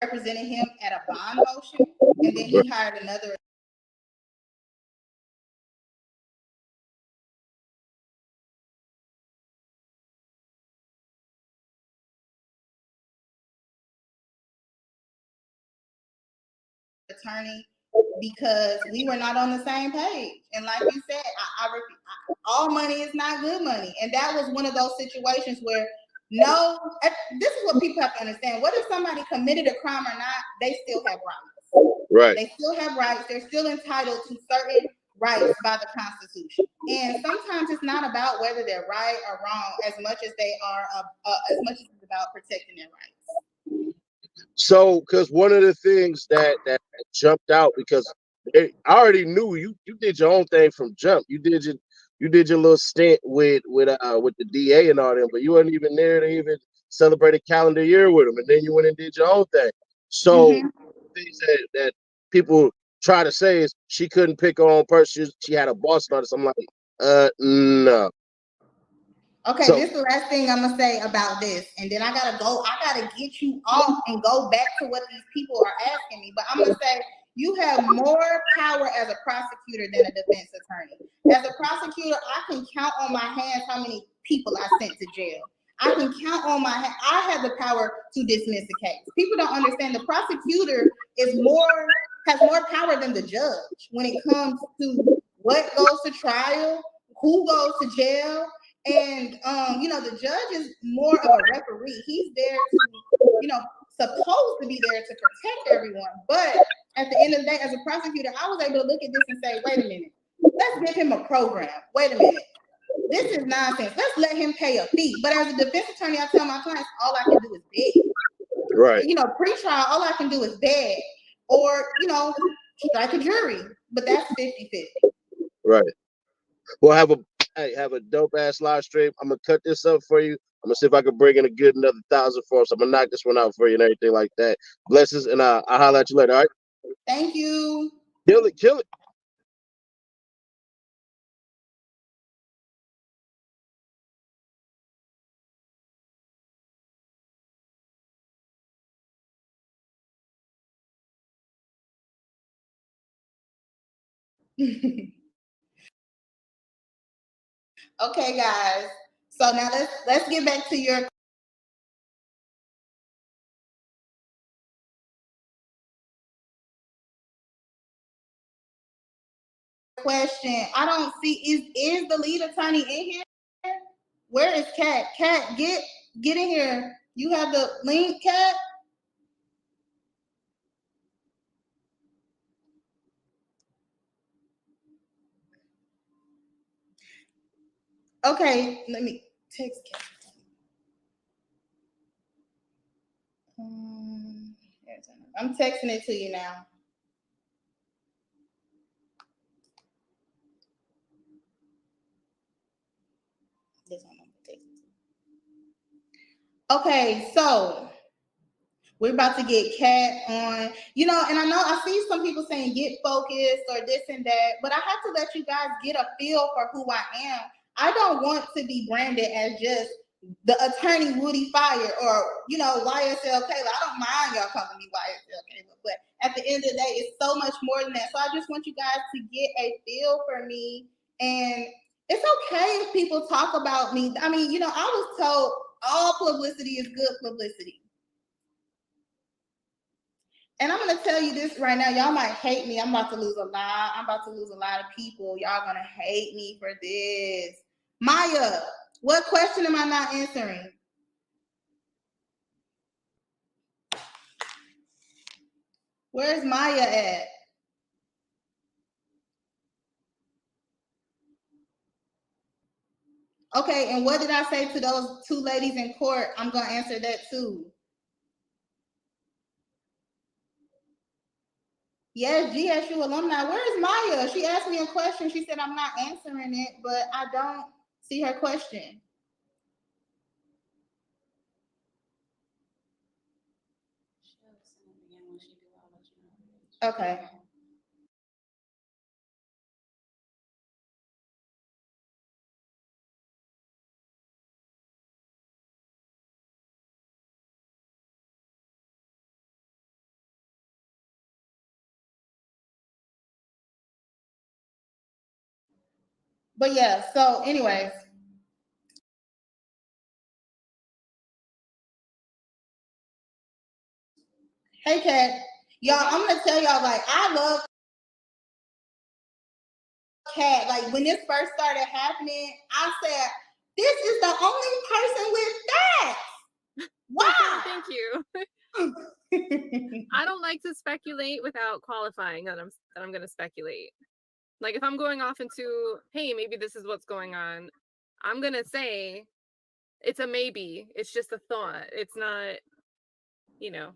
represented him at a bond motion, and then he hired another attorney, because we were not on the same page. And like you said, all money is not good money. And that was one of those situations where No, this is what people have to understand. Whether somebody committed a crime or not, they still have rights. Right. They still have rights. They're still entitled to certain rights by the Constitution. And sometimes it's not about whether they're right or wrong as much as they are, as much as it's about protecting their rights. So, because one of the things that jumped out, because I already knew you did your own thing from jump. You did your little stint with the DA and all them, but you weren't even there to even celebrate a calendar year with them, and then you went and did your own thing. So things that people try to say is she couldn't pick her own person. She had a boss on this. I'm like, no. Okay, So, this is the last thing I'm gonna say about this, and then I gotta get you off and go back to what these people are asking me. But I'm gonna say you have more power as a prosecutor than a defense attorney. As a prosecutor, I can count on my hands how many people I sent to jail. I can count on I have the power to dismiss a case. People don't understand the prosecutor has more power than the judge when it comes to what goes to trial, who goes to jail. And the judge is more of a referee. He's there to, supposed to be there to protect everyone. But at the end of the day, as a prosecutor, I was able to look at this and say, wait a minute, let's give him a program. Wait a minute. This is nonsense. Let's let him pay a fee. But as a defense attorney, I tell my clients, all I can do is beg. right. Pre-trial, all I can do is beg or, strike a jury. But that's 50-50. Right. We'll have a dope ass live stream. I'm gonna cut this up for you. I'm gonna see if I can bring in another 1,000 for us. I'm gonna knock this one out for you and everything like that. Blessings, and I'll holler at you later. All right. Thank you. Kill it. Okay, guys. So now let's get back to your question. I don't see is the lead attorney in here? Where is Kat? Kat, get in here. You have the link, Kat? Okay, let me text Kat. I'm texting it to you now. This one I'm texting. Okay, so we're about to get Kat on, and I know I see some people saying get focused or this and that, but I have to let you guys get a feel for who I am. I don't want to be branded as just the attorney Woody Fire or, YSL Kayla. I don't mind y'all calling me YSL Kayla, but at the end of the day, it's so much more than that. So I just want you guys to get a feel for me. And it's okay if people talk about me. I mean, I was told all publicity is good publicity. And I'm gonna tell you this right now. Y'all might hate me. I'm about to lose a lot. I'm about to lose a lot of people. Y'all gonna hate me for this. Maya, what question am I not answering? Where's Maya at? Okay, and what did I say to those two ladies in court? I'm gonna answer that too. Yes, GSU alumni. Where's Maya? She asked me a question. She said I'm not answering it, but I don't see her question. Okay. But yeah, so anyways. Hey Kat. Y'all, I'm gonna tell y'all, like, I love Kat. Like when this first started happening, I said, This is the only person with that. Why? Thank you. I don't like to speculate without qualifying that I'm going to speculate. Like if I'm going off into, hey, maybe this is what's going on, I'm going to say it's a maybe. It's just a thought. It's not, you know.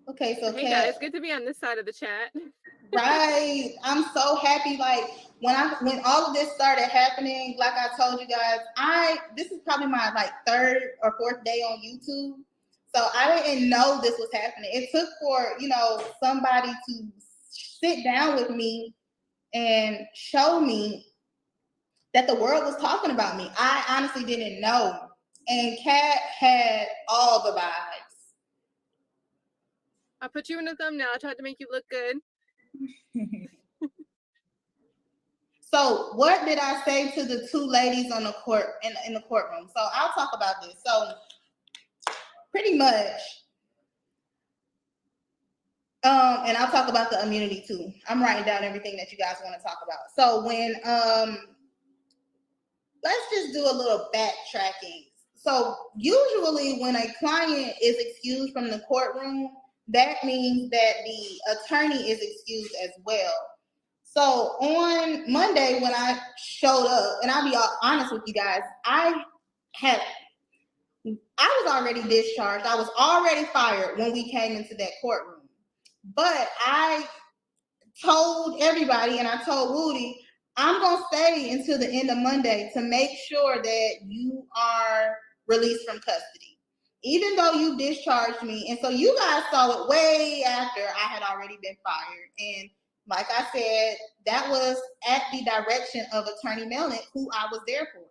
Okay, so hey guys, good to be on this side of the chat. Right. I'm so happy. Like when all of this started happening, like I told you guys, this is probably my like 3rd or 4th day on YouTube. So I didn't know this was happening. It took for, somebody to sit down with me and show me that the world was talking about me. I honestly didn't know. And Kat had all the vibes. I put you in a thumbnail. I tried to make you look good. So what did I say to the 2 ladies on the court in the courtroom? So I'll talk about this. So pretty much, and I'll talk about the immunity too. I'm writing down everything that you guys want to talk about. So when let's just do a little backtracking. So usually when a client is excused from the courtroom, that means that the attorney is excused as well. So on Monday when I showed up, and I'll be honest with you guys, I was already discharged. I was already fired when we came into that courtroom. But I told everybody, and I told Woody, I'm going to stay until the end of Monday to make sure that you are released from custody, even though you discharged me. And so you guys saw it way after I had already been fired. And like I said, that was at the direction of Attorney Melnick, who I was there for.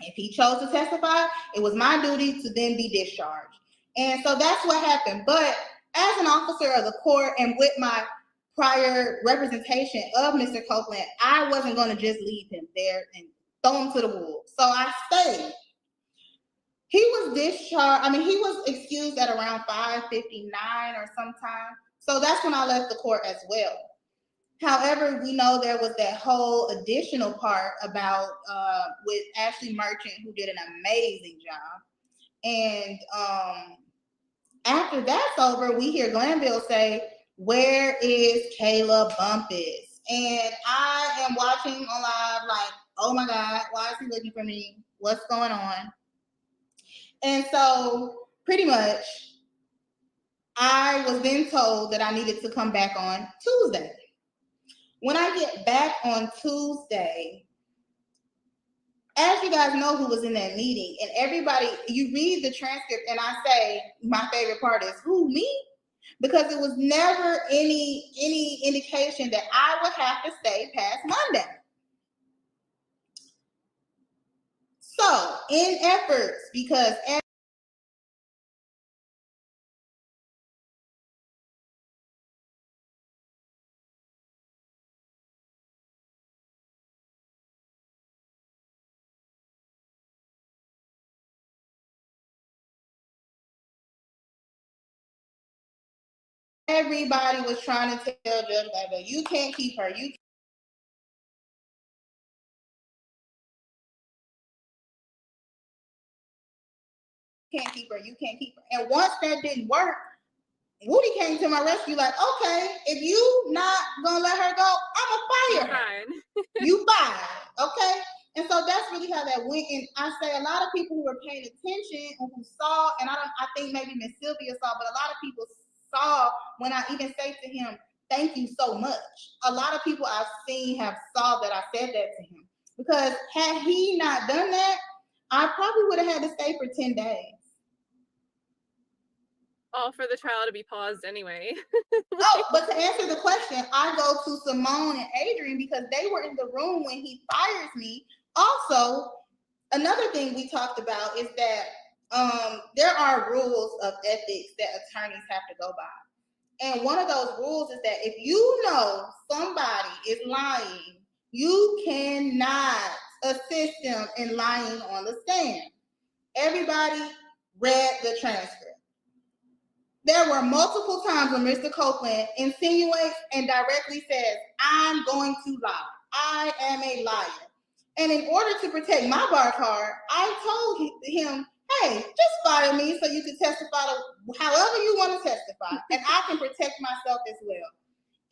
If he chose to testify, it was my duty to then be discharged. And so that's what happened. But as an officer of the court and with my prior representation of Mr. Copeland, I wasn't going to just leave him there and throw him to the wolves. So I stayed. He was discharged. I mean, he was excused at around 5:59 or sometime. So that's when I left the court as well. However, we know there was that whole additional part about with Ashley Merchant, who did an amazing job. And after that's over, we hear Glanville say, "Where is Kayla Bumpus?" And I am watching on live like, oh my God, why is he looking for me? What's going on? And so pretty much, I was then told that I needed to come back on Tuesday. When I get back on Tuesday, as you guys know who was in that meeting, and everybody, you read the transcript and I say, my favorite part is, who, me? Because it was never any indication that I would have to stay past Monday. So, in efforts, because everybody was trying to tell Judge Glanville, you can't keep her. You can't keep her. You can't keep her. And once that didn't work, Woody came to my rescue like, okay, if you not going to let her go, I'm going to fire her. You fired. Okay? And so that's really how that went. And I say a lot of people who were paying attention and who saw, and I think maybe Miss Sylvia saw, but a lot of people saw when I even say to him, thank you so much. A lot of people I've seen have saw that I said that to him. Because had he not done that, I probably would have had to stay for 10 days. All for the trial to be paused anyway. Oh, but to answer the question, I go to Simone and Adrian because they were in the room when he fires me. Also, another thing we talked about is that there are rules of ethics that attorneys have to go by. And one of those rules is that if you know somebody is lying, you cannot assist them in lying on the stand. Everybody read the transcript. There were multiple times when Mr. Copeland insinuates and directly says, I'm going to lie. I am a liar. And in order to protect my bar card, I told him, hey, just fire me so you can testify to however you want to testify. And I can protect myself as well.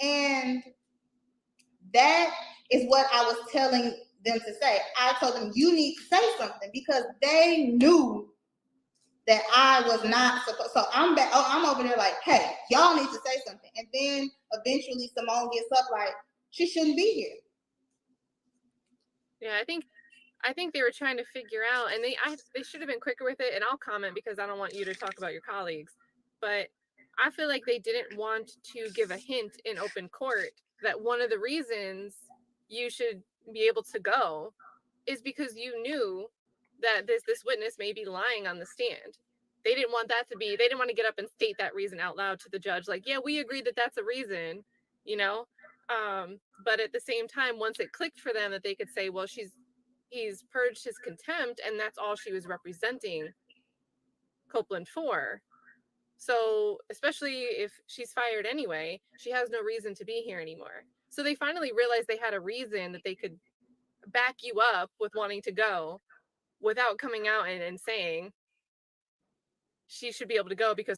And that is what I was telling them to say. I told them, you need to say something, because they knew that I was not supposed. So I'm back. Oh, I'm over there like, hey, y'all need to say something. And then eventually Simone gets up like, she shouldn't be here. Yeah, I think they were trying to figure out, and they should have been quicker with it. And I'll comment because I don't want you to talk about your colleagues, but I feel like they didn't want to give a hint in open court that one of the reasons you should be able to go is because you knew that this witness may be lying on the stand. They didn't want they didn't want to get up and state that reason out loud to the judge, like, yeah, we agree that that's a reason, you know. But at the same time, once it clicked for them that they could say, well, he's purged his contempt, and that's all she was representing Copeland for. So especially if she's fired anyway, she has no reason to be here anymore. So they finally realized they had a reason that they could back you up with wanting to go without coming out and saying she should be able to go because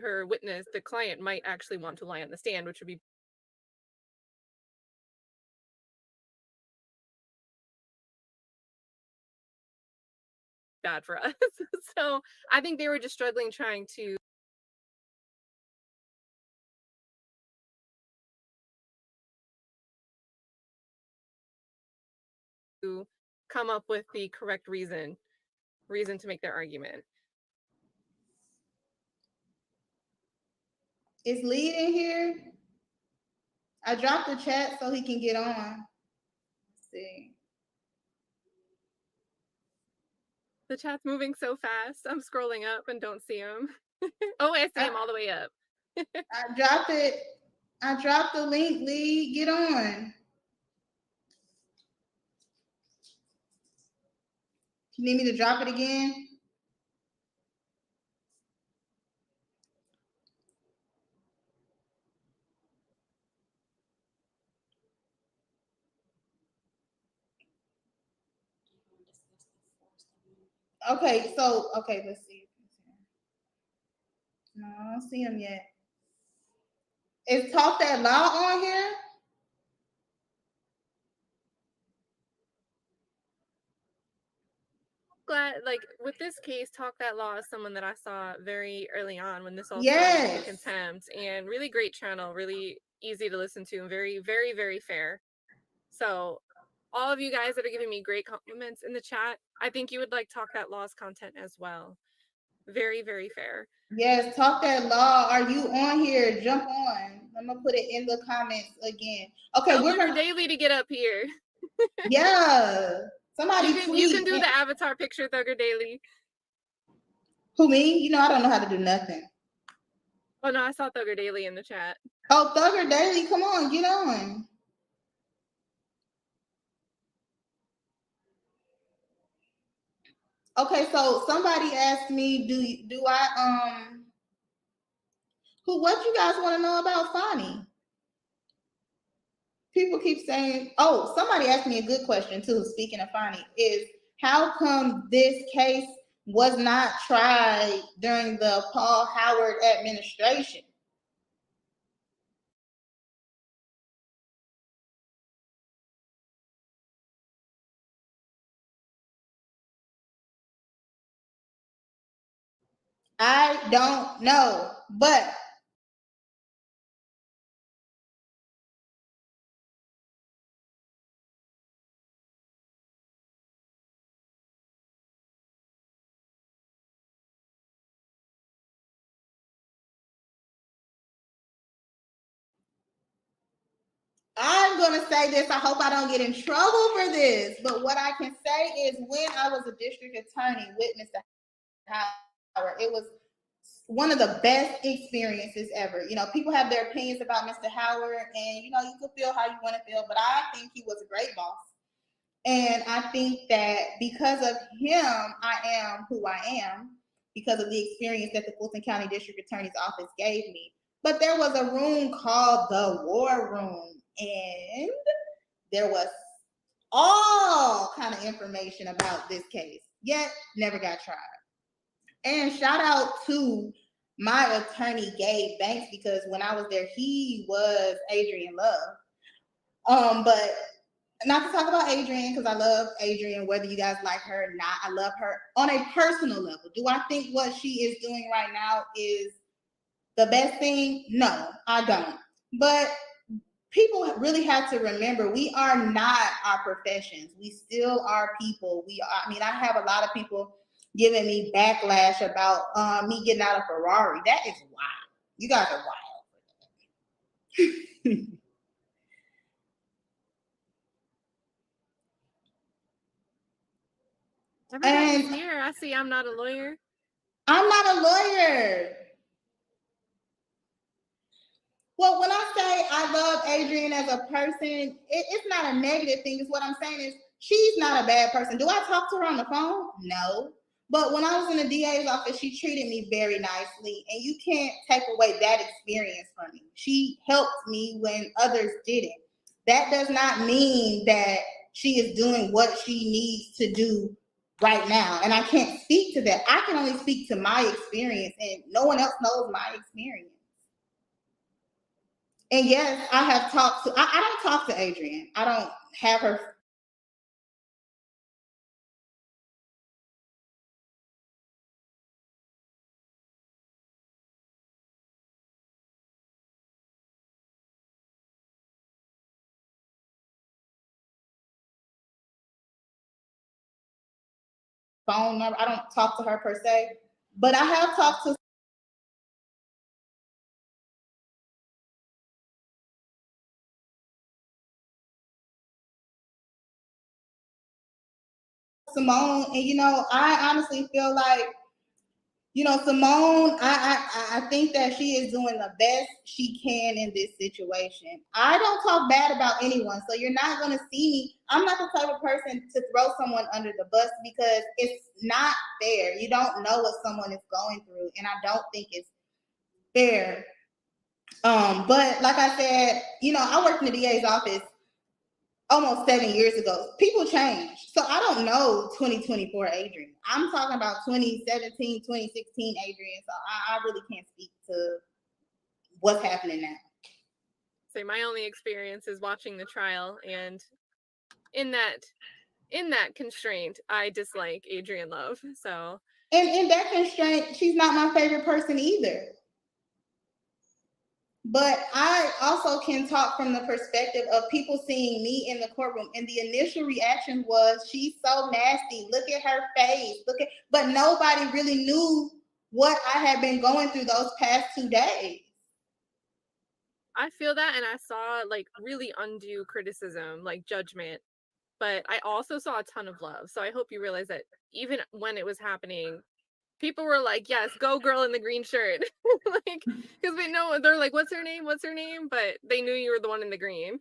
her witness, the client, might actually want to lie on the stand, which would be bad for us. So I think they were just struggling trying to come up with the correct reason to make their argument. Is Lee in here? I dropped the chat so he can get on. Let's see. The chat's moving so fast. I'm scrolling up and don't see him. Oh, I see him all the way up. I dropped it. I dropped the link, Lee. Get on. You need me to drop it again? Okay, so, okay, let's see. No, I don't see him yet. Is Talk That Law on here? Glad, like, with this case, Talk That Law is someone that I saw very early on when this all started Yes. in contempt, and really great channel, really easy to listen to, and very, very, very fair. So all of you guys that are giving me great compliments in the chat, I think you would like Talk That Law's content as well. Very, very fair. Yes, Talk That Law. Are you on here? Jump on. I'm gonna put it in the comments again. Okay, Tell we're Booker gonna. Daily to get up here. Yeah, somebody You can do the avatar picture, Thugger Daily. Who, me? You know I don't know how to do nothing. Oh no, I saw Thugger Daily in the chat. Oh, Thugger Daily, come on, get on. Okay, so somebody asked me, do I what you guys want to know about Fonnie? People keep saying, oh, somebody asked me a good question too, speaking of Fonnie, is how come this case was not tried during the Paul Howard administration? I don't know, but I'm going to say this. I hope I don't get in trouble for this. But what I can say is when I was a district attorney with Mr. Howard, it was one of the best experiences ever. You know, people have their opinions about Mr. Howard, and, you know, you can feel how you want to feel. But I think he was a great boss. And I think that because of him, I am who I am. because of the experience that the Fulton County District Attorney's Office gave me. But there was a room called the War Room, and there was all kind of information about this case, yet never got tried. And shout out to my attorney, Gabe Banks, because when I was there, he was Adrian Love. But not to talk about Adrian, because I love Adrian, whether you guys like her or not. I love her on a personal level. Do I think what she is doing right now is the best thing? No, I don't. But people really have to remember, we are not our professions. We still are people. I have a lot of people giving me backlash about me getting out of Ferrari. That is wild. You guys are wild. Everybody's here. I see I'm not a lawyer. I'm not a lawyer. Well, when I say I love Adrian as a person, it's not a negative thing. It's what I'm saying is she's not a bad person. Do I talk to her on the phone? No. But when I was in the DA's office, she treated me very nicely, and you can't take away that experience from me. She helped me when others didn't. That does not mean that she is doing what she needs to do right now. And I can't speak to that. I can only speak to my experience, and no one else knows my experience. And yes, I have talked to, I don't talk to Adrian. I don't have her. Phone number. I don't talk to her per se, but I have talked to Simone, and I honestly feel like, Simone, I think that she is doing the best she can in this situation. I don't talk bad about anyone, so you're not going to see me. I'm not the type of person to throw someone under the bus because it's not fair. You don't know what someone is going through, and I don't think it's fair. But like I said, I worked in the DA's office almost 7 years ago. People change. So I don't know 2024 Adrian. I'm talking about 2017, 2016 Adrian. So I really can't speak to what's happening now. So my only experience is watching the trial, and in that constraint, I dislike Adrian Love. So and in that constraint, she's not my favorite person either. But I also can talk from the perspective of people seeing me in the courtroom, and the initial reaction was, she's so nasty. Look at her face. But nobody really knew what I had been going through those past 2 days. I feel that, and I saw like really undue criticism, like judgment, but I also saw a ton of love. So I hope you realize that even when it was happening, people were like, yes, go girl in the green shirt. Like, because we know, they're like, what's her name? But they knew you were the one in the green.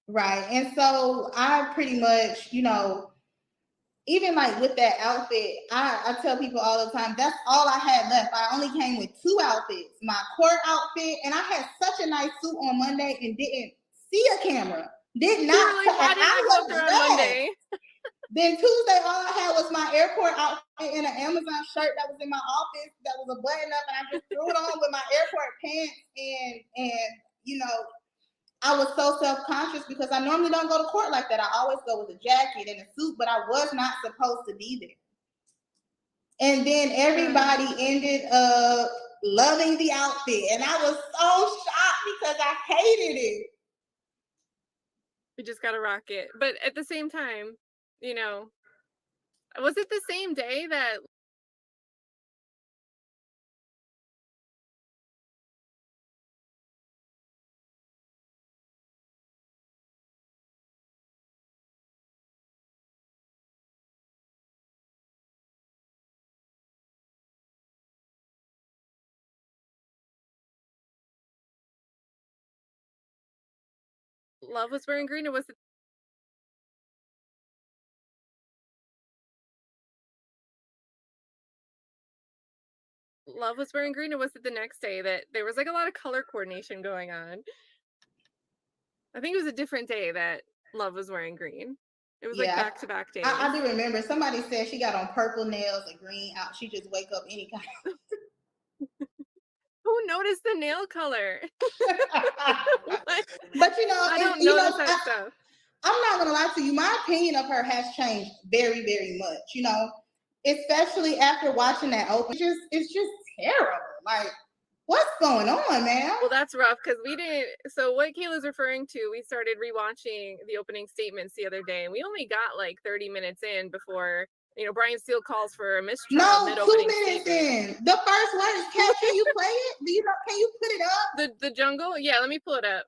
Right. And so I pretty much, even like with that outfit, I tell people all the time, that's all I had left. I only came with 2 outfits, my court outfit, and I had such a nice suit on Monday and didn't see a camera. Did not. Like, why didn't I go up there on Monday? Then Tuesday, all I had was my airport outfit and an Amazon shirt that was in my office that was a button up, and I just threw it on with my airport pants, and I was so self-conscious because I normally don't go to court like that. I always go with a jacket and a suit, but I was not supposed to be there. And then everybody ended up loving the outfit, and I was so shocked because I hated it. We just gotta rock it. But at the same time, was it the same day that Love was wearing green, or was it Love was wearing green, or was it the next day that there was like a lot of color coordination going on? I think it was a different day that Love was wearing green. It was like back-to-back days. I do remember somebody said she got on purple nails, a green out. She just wake up any kind. Who noticed the nail color? But you know, I don't notice that stuff. I'm not gonna lie to you. My opinion of her has changed very, very much. You know, especially after watching that open. It's just terrible. Like, what's going on, man? Well, that's rough because we didn't. So what Kayla's referring to, we started rewatching the opening statements the other day, and we only got like 30 minutes in before, you know, Brian Steele calls for a mistrial. No, 2 minutes in. The first one is, can you play it? Do you know? Can you put it up? The jungle? Yeah, let me pull it up.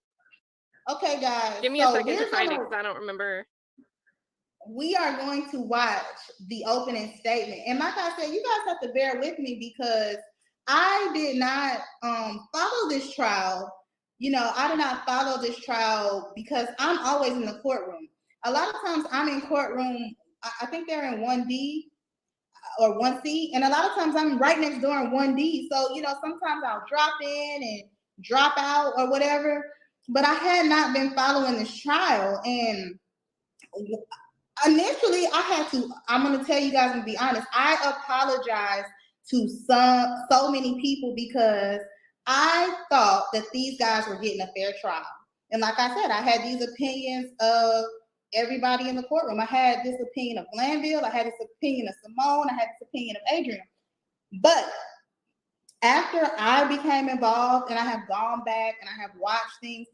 Okay, guys. Give me a second to find it because I don't remember. We are going to watch the opening statement, and like I said, you guys have to bear with me because I did not follow this trial. You know, I did not follow this trial because I'm always in the courtroom. A lot of times I'm in courtroom. I think they're in 1D or 1C, and a lot of times I'm right next door in 1D. So, you know, sometimes I'll drop in and drop out or whatever. But I had not been following this trial, and initially I'm going to tell you guys and be honest, I apologize to so many people because I thought that these guys were getting a fair trial. And like I said, I had these opinions of everybody in the courtroom. I had this opinion of Glanville, I had this opinion of Simone, I had this opinion of Adrian. But after I became involved and I have gone back and I have watched things,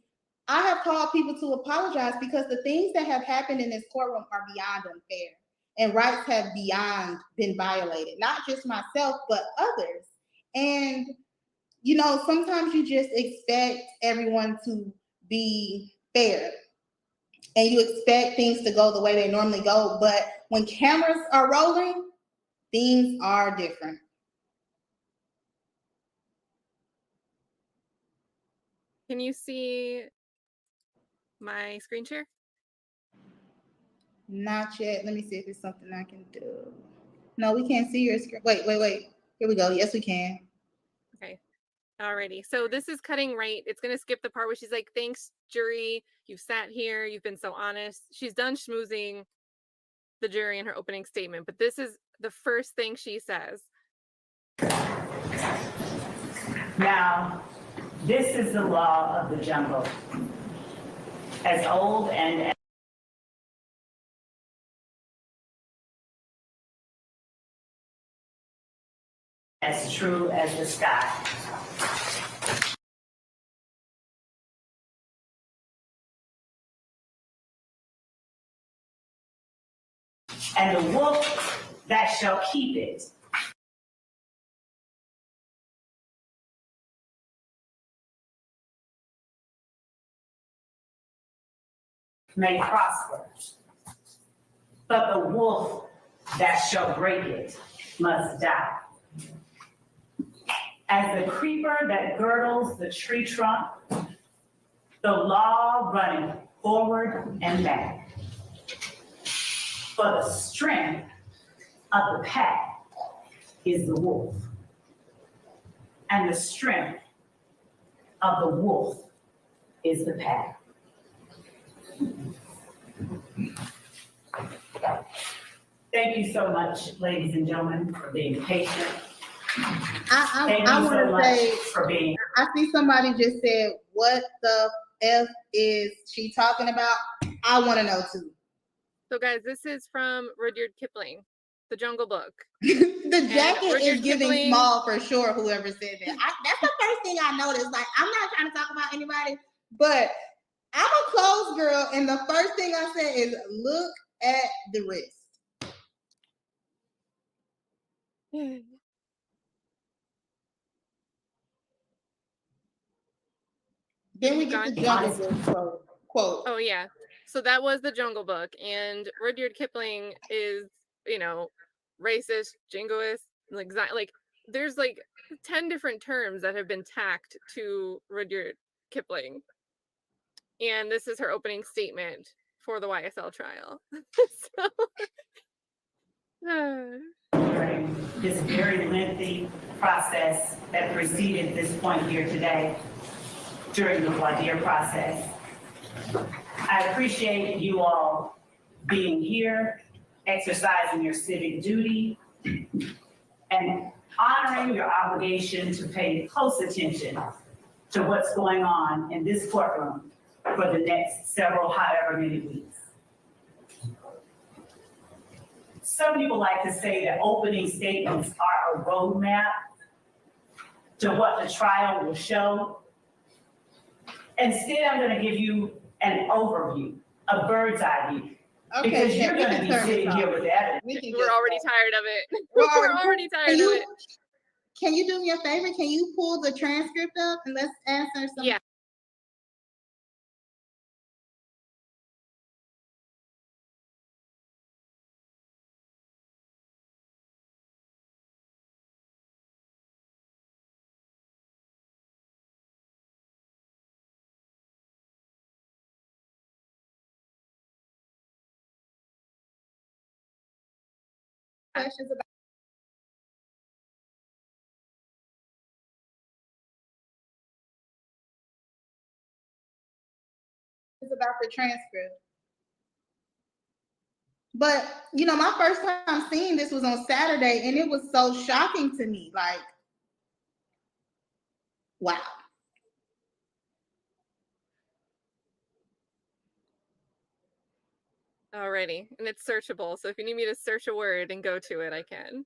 I have called people to apologize because the things that have happened in this courtroom are beyond unfair, and rights have beyond been violated, not just myself, but others. And, you know, sometimes you just expect everyone to be fair and you expect things to go the way they normally go. But when cameras are rolling, things are different. Can you see my screen share? Not yet. Let me see if it's something I can do. No, we can't see your screen. Wait. Here we go. Yes, we can. Okay. Alrighty. So this is cutting right. It's going to skip the part where she's like, thanks, jury. You've sat here. You've been so honest. She's done schmoozing the jury in her opening statement. But this is the first thing she says. Now, this is the law of the jungle. As old and as true as the sky. And the wolf that shall keep it may prosper, but the wolf that shall break it must die. As the creeper that girdles the tree trunk, the law running forward and back. For the strength of the pack is the wolf, and the strength of the wolf is the pack. Thank you so much, ladies and gentlemen, for being patient. I want to say, for being. I see somebody just said, what the F is she talking about? I want to know too. So guys, this is from Rudyard Kipling, The Jungle Book. The jacket is giving Kipling, small for sure, whoever said that. That's the first thing I noticed. Like, I'm not trying to talk about anybody, but I'm a clothes girl, and the first thing I said is look at the wrist. Then we get the Jungle Book quote. Oh yeah. So that was the Jungle Book, and Rudyard Kipling is, you know, racist, jingoist, like there's like 10 different terms that have been tacked to Rudyard Kipling. And this is her opening statement for the YSL trial. this very lengthy process that preceded this point here today during the voir dire process. I appreciate you all being here, exercising your civic duty, and honoring your obligation to pay close attention to what's going on in this courtroom for the next several, however many weeks. Some people like to say that opening statements are a roadmap to what the trial will show. Instead, I'm going to give you an overview, a bird's eye view. Because you're going to be sitting here with evidence. We're already tired of it. We're already tired of it. Can you do me a favor? Can you pull the transcript up and let's answer some? Yeah. Questions about the transcript. But you know, my first time seeing this was on Saturday, and it was so shocking to me. Like, wow. Alrighty, and it's searchable. So if you need me to search a word and go to it, I can.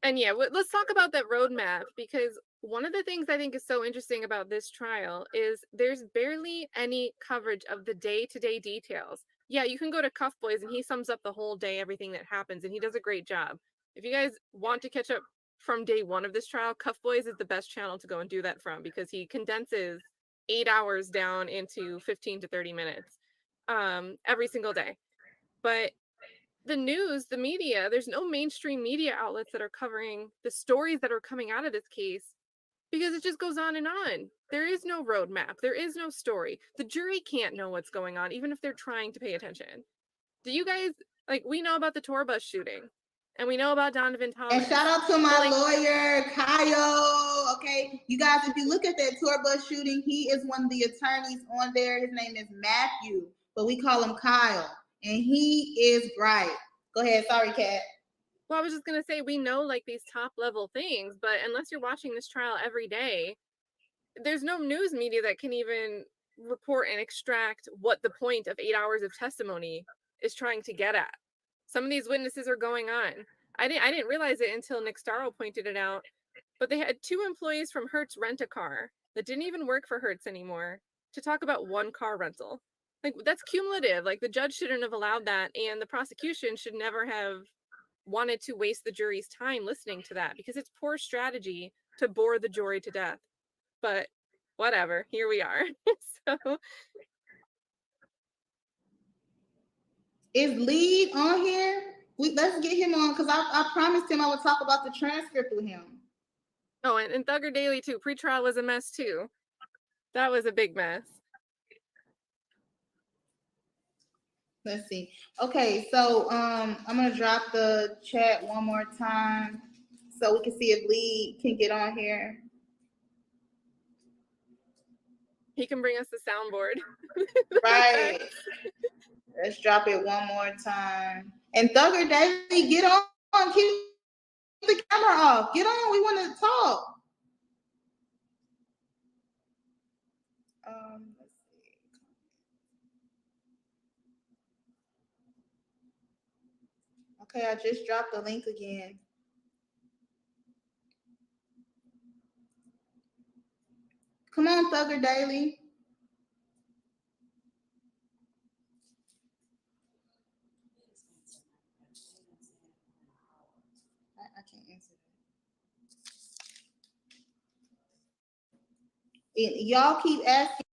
And yeah, let's talk about that roadmap, because one of the things I think is so interesting about this trial is there's barely any coverage of the day-to-day details. Yeah, you can go to Cuff Boys and he sums up the whole day, everything that happens, and he does a great job. If you guys want to catch up from day one of this trial, Cuff Boys is the best channel to go and do that from, because he condenses 8 hours down into 15 to 30 minutes every single day. But the news, the media, there's no mainstream media outlets that are covering the stories that are coming out of this case, because it just goes on and on. There is no roadmap. There is no story. The jury can't know what's going on, even if they're trying to pay attention. Do you guys, like, we know about the tour bus shooting, and we know about Donovan Thomas. And shout out to my lawyer, Kyle. Okay, you guys, if you look at that tour bus shooting, he is one of the attorneys on there. His name is Matthew, but we call him Kyle, and he is bright. Go ahead. Sorry, Kat. Well, I was just going to say, we know like these top level things, but unless you're watching this trial every day, there's no news media that can even report and extract what the point of 8 hours of testimony is trying to get at. Some of these witnesses are going on. I didn't realize it until Nick Starro pointed it out, but they had 2 employees from Hertz Rent-A-Car that didn't even work for Hertz anymore to talk about one car rental. Like, that's cumulative. Like, the judge shouldn't have allowed that, and the prosecution should never have wanted to waste the jury's time listening to that, because it's poor strategy to bore the jury to death. But whatever, here we are. So is Lead on here? Let's get him on, because I promised him I would talk about the transcript with him. Oh, and Thugger Daily too. Pretrial was a mess too. That was a big mess. Let's see. Okay, so I'm gonna drop the chat one more time so we can see if Lead can get on here. He can bring us the soundboard. Right. Let's drop it one more time. And Thugger Daily, get on. Keep the camera off. Get on. We want to talk. Let's see. Okay, I just dropped the link again. Come on, Thugger Daily. I can't answer that. Y'all keep asking.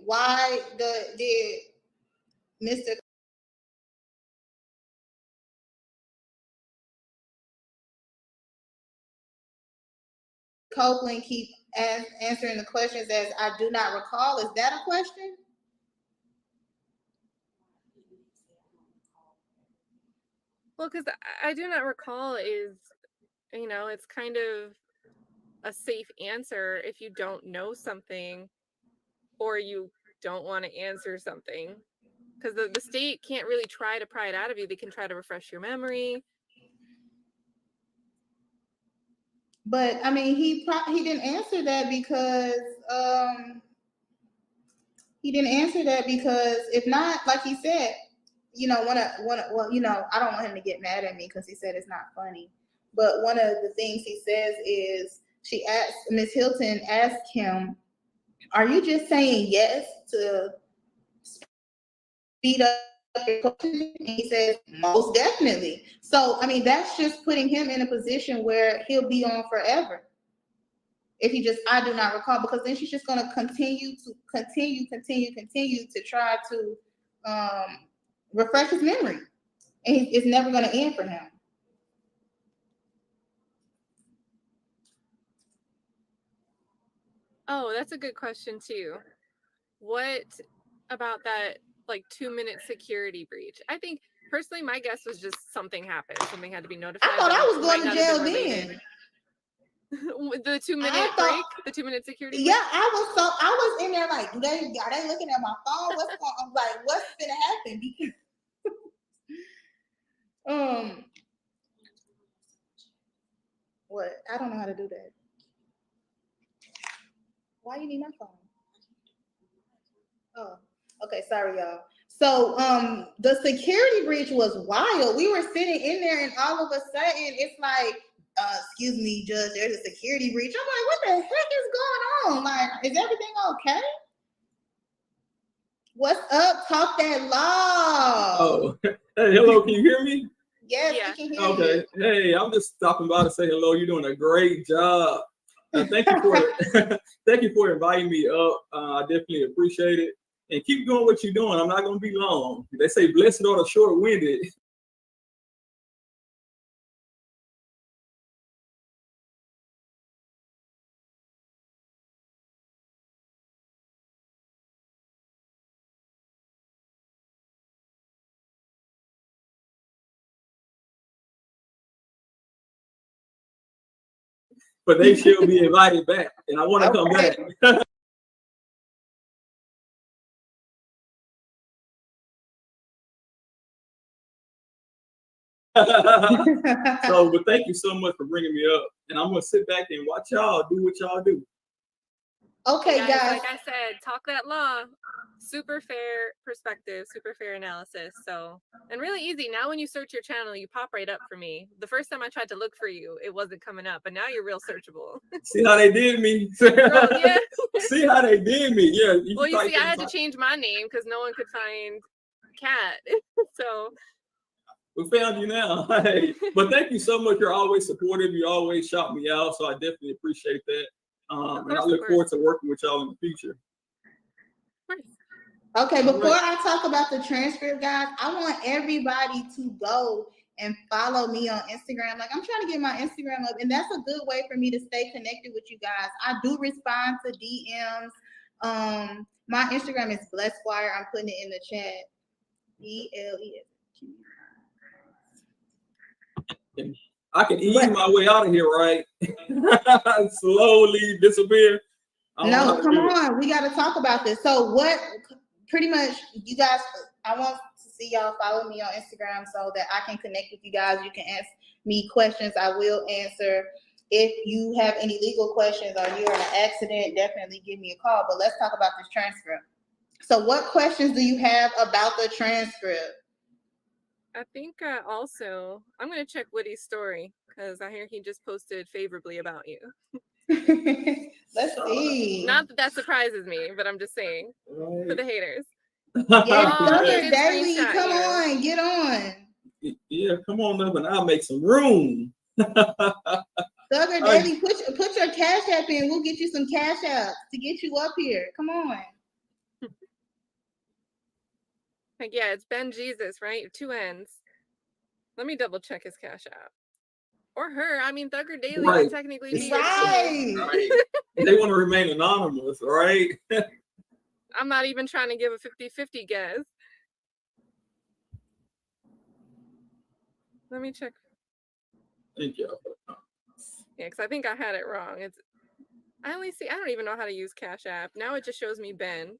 Why did Mr. Copeland keep answering the questions as I do not recall. Is that a question? Well, because I do not recall is, it's kind of a safe answer if you don't know something or you don't want to answer something. Because the state can't really try to pry it out of you. They can try to refresh your memory. But I mean, he didn't answer that because if not, like he said, I don't want him to get mad at me because he said it's not funny. But one of the things he says is Miss Hilton asked him, "Are you just saying yes to speed up your coaching?" And he says, "Most definitely." So I mean, that's just putting him in a position where he'll be on forever. If he just, I do not recall, because then she's just going to continue to try to refresh his memory, and it's never going to end for him. Oh, that's a good question too. What about that 2-minute security breach? I think personally, my guess was just something happened. Something had to be notified. I thought I was going to jail then. The 2-minute break, the 2-minute security break? Yeah, I was in there like, are they looking at my phone? What's going on? Like, what's gonna happen? What? I don't know how to do that. Why you need my phone? Oh, okay, sorry y'all. So the security breach was wild. We were sitting in there and all of a sudden it's like, excuse me, Judge, there's a security breach. I'm like, what the heck is going on? Like, is everything okay? What's up? Talk that law. Oh, hey, hello, can you hear me? Yes, Yeah. we can hear you. Okay, hey, I'm just stopping by to say hello. You're doing a great job. Thank you for thank you for inviting me up. I definitely appreciate it. And keep doing what you're doing. I'm not going to be long. They say blessed are the short-winded. But they shall be invited back, and I want to come back. So, but thank you so much for bringing me up, and I'm gonna sit back and watch y'all do what y'all do. Okay, guys. Like I said, talk that law. Super fair perspective, super fair analysis. So, and really easy. Now, when you search your channel, you pop right up for me. The first time I tried to look for you, it wasn't coming up, but now you're real searchable. See how they did me? Yeah. See how they did me? Yeah. Well, you see, I had to change my name because no one could find Cat. So we found you now. Hey, but thank you so much. You're always supportive. You always shout me out, so I definitely appreciate that. And I look forward to working with y'all in the future. Okay, before I talk about the transcript, guys, I want everybody to go and follow me on Instagram. Like, I'm trying to get my Instagram up, and that's a good way for me to stay connected with you guys. I do respond to DMs. My Instagram is BlessSquire. I'm putting it in the chat. BLES. I can ease my way out of here, right? Slowly disappear. No, come on. We got to talk about this. So what, pretty much, you guys, I want to see y'all follow me on Instagram so that I can connect with you guys. You can ask me questions. I will answer. If you have any legal questions or you're in an accident, definitely give me a call. But let's talk about this transcript. So what questions do you have about the transcript? I think also, I'm going to check Woody's story because I hear he just posted favorably about you. Let's see. Not that surprises me, but I'm just saying for the haters. Yes, Thugger Daily, come on, get on. Yeah, come on up and I'll make some room. Thugger Daily, put your Cash App in. We'll get you some Cash Apps to get you up here. Come on. Like, yeah, it's Ben Jesus, right? 2 N's. Let me double check his Cash App. Or her. I mean, Thugger Daily Right. would technically be Right. Right. They want to remain anonymous, right? I'm not even trying to give a 50-50 guess. Let me check. Thank you. Yeah, because I think I had it wrong. I don't even know how to use Cash App. Now it just shows me Ben.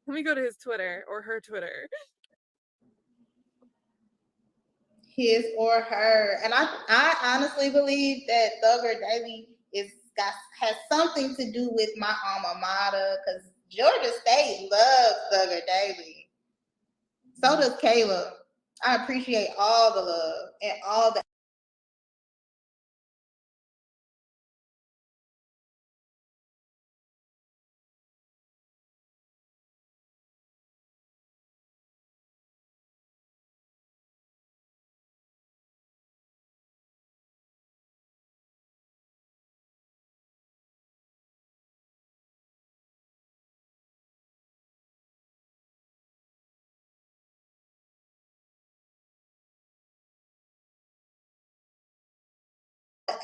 Let me go to his Twitter or her Twitter. His or her. And I honestly believe that Thugger Daily has something to do with my alma mater, because Georgia State loves Thugger Daily. So does Kayla. I appreciate all the love and all the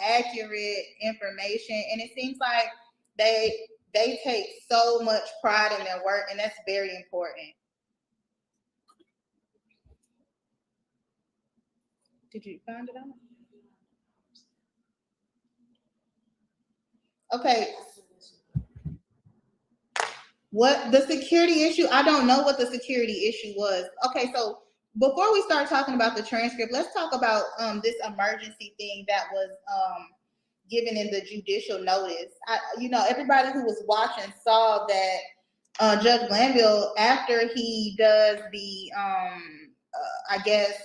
accurate information, and it seems like they take so much pride in their work, and that's very important. Did you find it out? Okay. What the security issue? I don't know what the security issue was. Okay, so before we start talking about the transcript, let's talk about this emergency thing that was given in the judicial notice. Everybody who was watching saw that Judge Glanville, after he does the I guess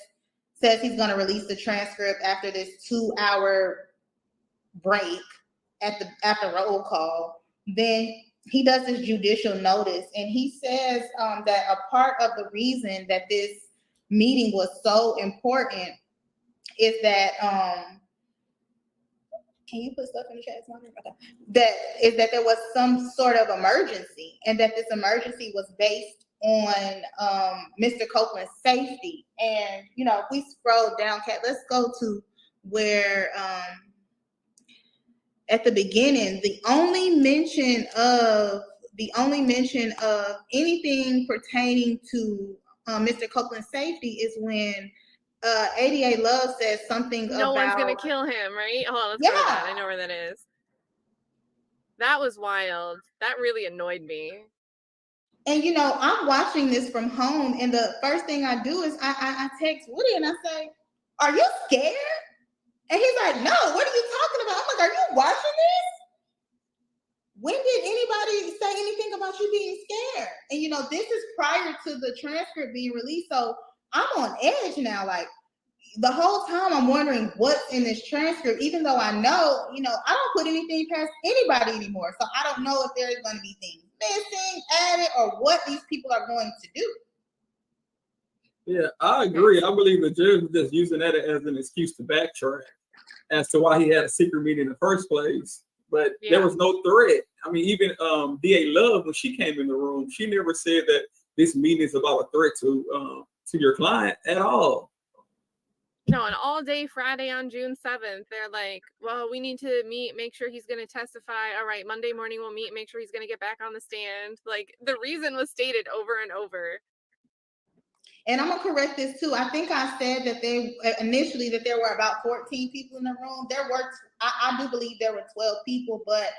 says he's going to release the transcript after this 2-hour break after roll call, then he does this judicial notice, and he says that a part of the reason that this meeting was so important is that can you put stuff in the chat? Okay. That there was some sort of emergency, and that this emergency was based on Mr. Copeland's safety. And if we scroll down, Kat, let's go to where at the beginning, the only mention of anything pertaining to Mr. Copeland's safety is when ADA Love says something No about one's gonna kill him, right? Hold on, let's go to that. I know where that is. That was wild. That really annoyed me. And I'm watching this from home, and the first thing I do is I text Woody and I say, "Are you scared?" And he's like, "No, what are you talking about?" I'm like, "Are you watching this? When did anybody say anything about you being scared?" And this is prior to the transcript being released, so I'm on edge now. Like, the whole time I'm wondering what's in this transcript, even though I know, I don't put anything past anybody anymore. So I don't know if there's going to be things missing, added, or what these people are going to do. Yeah, I agree. I believe the judge was just using that as an excuse to backtrack as to why he had a secret meeting in the first place. But there was no threat. I mean, even DA Love, when she came in the room, she never said that this meeting is about a threat to your client at all. No, and all day Friday on June 7th, they're like, well, we need to meet, make sure he's going to testify. All right, Monday morning we'll meet, make sure he's going to get back on the stand. Like, the reason was stated over and over. And I'm going to correct this too. I think I said that initially that there were about 14 people in the room. I do believe there were 12 people, but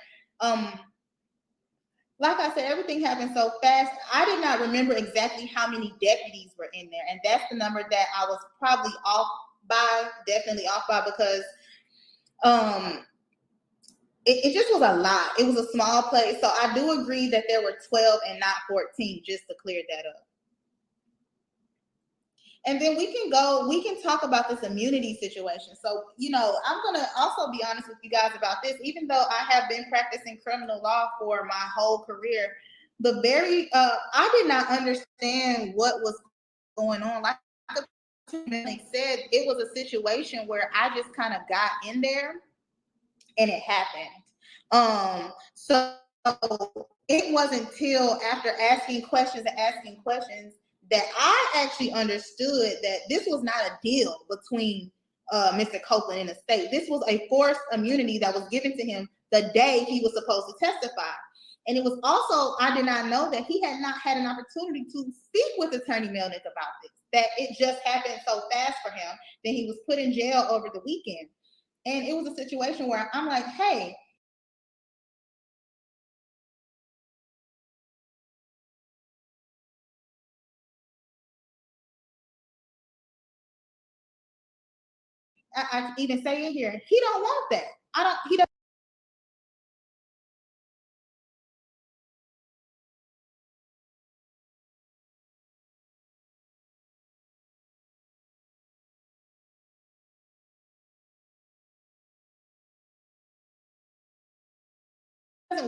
like I said, everything happened so fast. I did not remember exactly how many deputies were in there. And that's the number that I was probably definitely off by, because it just was a lot. It was a small place. So I do agree that there were 12 and not 14, just to clear that up. And then we can talk about this immunity situation. So, I'm going to also be honest with you guys about this. Even though I have been practicing criminal law for my whole career, I did not understand what was going on. Like I said, it was a situation where I just kind of got in there and it happened. So So it wasn't till after asking questions that I actually understood that this was not a deal between Mr. Copeland and the state. This was a forced immunity that was given to him the day he was supposed to testify. And it was also, I did not know that he had not had an opportunity to speak with Attorney Melnick about this, that it just happened so fast for him that he was put in jail over the weekend. And it was a situation where I'm like, hey, I even say in here, he don't want that. He doesn't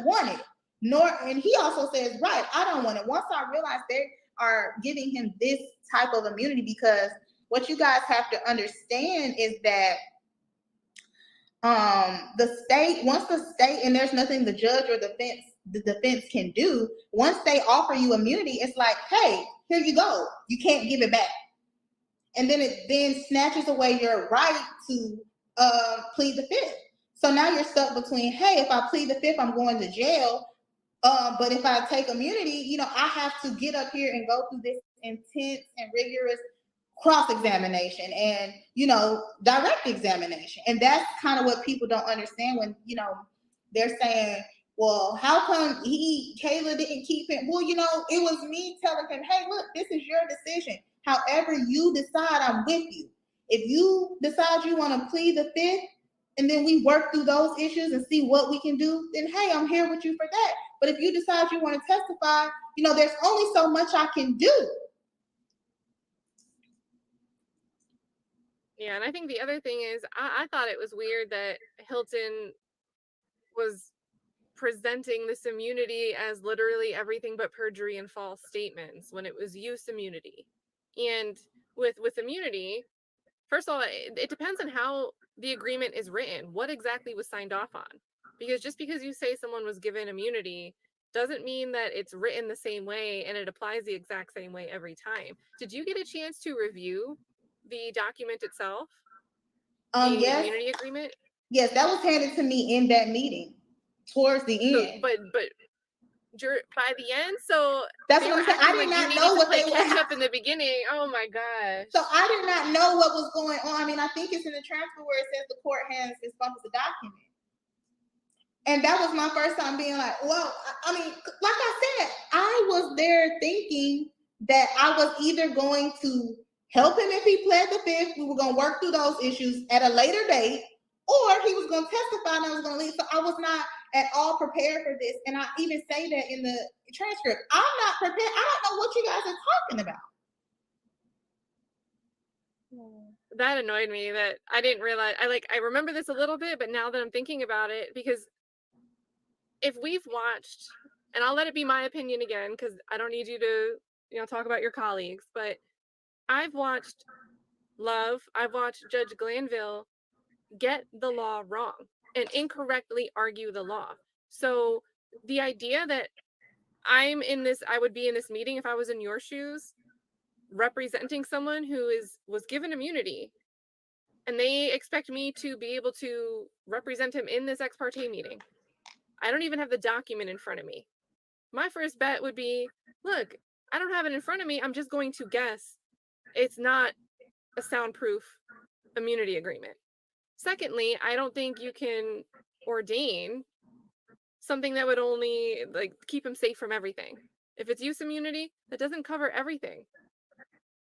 want it. And he also says, right, I don't want it. Once I realized they are giving him this type of immunity, because what you guys have to understand is that the state, once the state, and there's nothing the judge or the defense can do, once they offer you immunity, it's like, hey, here you go. You can't give it back. And then it then snatches away your right to plead the fifth. So now you're stuck between, hey, if I plead the fifth, I'm going to jail. But if I take immunity, I have to get up here and go through this intense and rigorous cross-examination and, direct examination. And that's kind of what people don't understand when, they're saying, well, how come Kayla didn't keep it? Well, it was me telling him, hey, look, this is your decision. However you decide, I'm with you. If you decide you want to plead the fifth, and then we work through those issues and see what we can do, then hey, I'm here with you for that. But if you decide you want to testify, there's only so much I can do. Yeah, and I think the other thing is, I thought it was weird that Hilton was presenting this immunity as literally everything but perjury and false statements when it was use immunity. And with immunity, first of all, it depends on how the agreement is written. What exactly was signed off on? Because just because you say someone was given immunity doesn't mean that it's written the same way and it applies the exact same way every time. Did you get a chance to review the document itself? The Yes. immunity agreement? Yes, that was handed to me in that meeting towards the end. So, but by the end, so that's what I'm saying. I did not know what they catch up in the beginning. Oh my gosh! So I did not know what was going on. I mean, I think it's in the transfer where it says the court has Ms. Bumpus a document, and that was my first time being like, well, I mean, like I said, I was there thinking that I was either going to help him if he pled the fifth. We were going to work through those issues at a later date, or he was going to testify and I was going to leave. So I was not at all prepared for this. And I even say that in the transcript. I'm not prepared. I don't know what you guys are talking about. That annoyed me that I didn't realize. I remember this a little bit, but now that I'm thinking about it, because if we've watched, and I'll let it be my opinion again, because I don't need you to, talk about your colleagues, but I've watched I've watched Judge Glanville get the law wrong and incorrectly argue the law. So the idea that I would be in this meeting if I was in your shoes, representing someone who was given immunity, and they expect me to be able to represent him in this ex parte meeting. I don't even have the document in front of me. My first bet would be, look, I don't have it in front of me. I'm just going to guess it's not a soundproof immunity agreement. Secondly, I don't think you can ordain something that would only keep him safe from everything. If it's use immunity, that doesn't cover everything.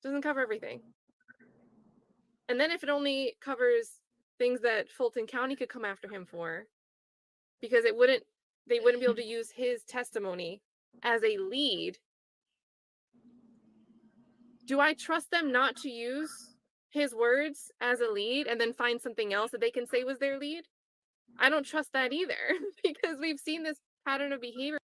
Doesn't cover everything. And then if it only covers things that Fulton County could come after him for, because they wouldn't be able to use his testimony as a lead. Do I trust them not to use his words as a lead and then find something else that they can say was their lead? I don't trust that either, because we've seen this pattern of behavior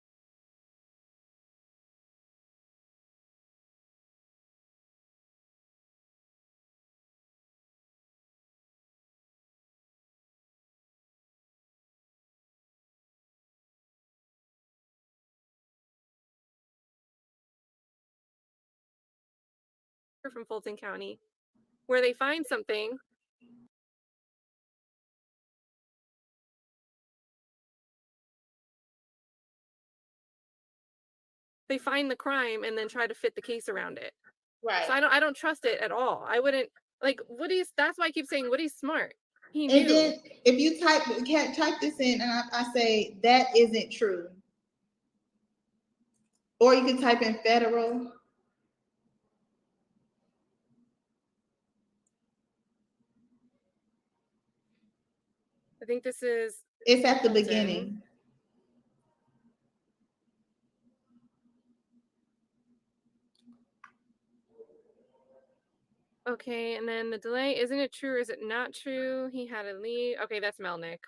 from Fulton County where they find something. They find the crime and then try to fit the case around it. Right. So I don't trust it at all. I wouldn't like Woody's. That's why I keep saying Woody's smart. He knew. And then if you type this in and I say that isn't true, or you can type in federal. I think this is. It's at the beginning. Okay, and then the delay, isn't it true or is it not true? He had a lead. Okay, that's Melnick.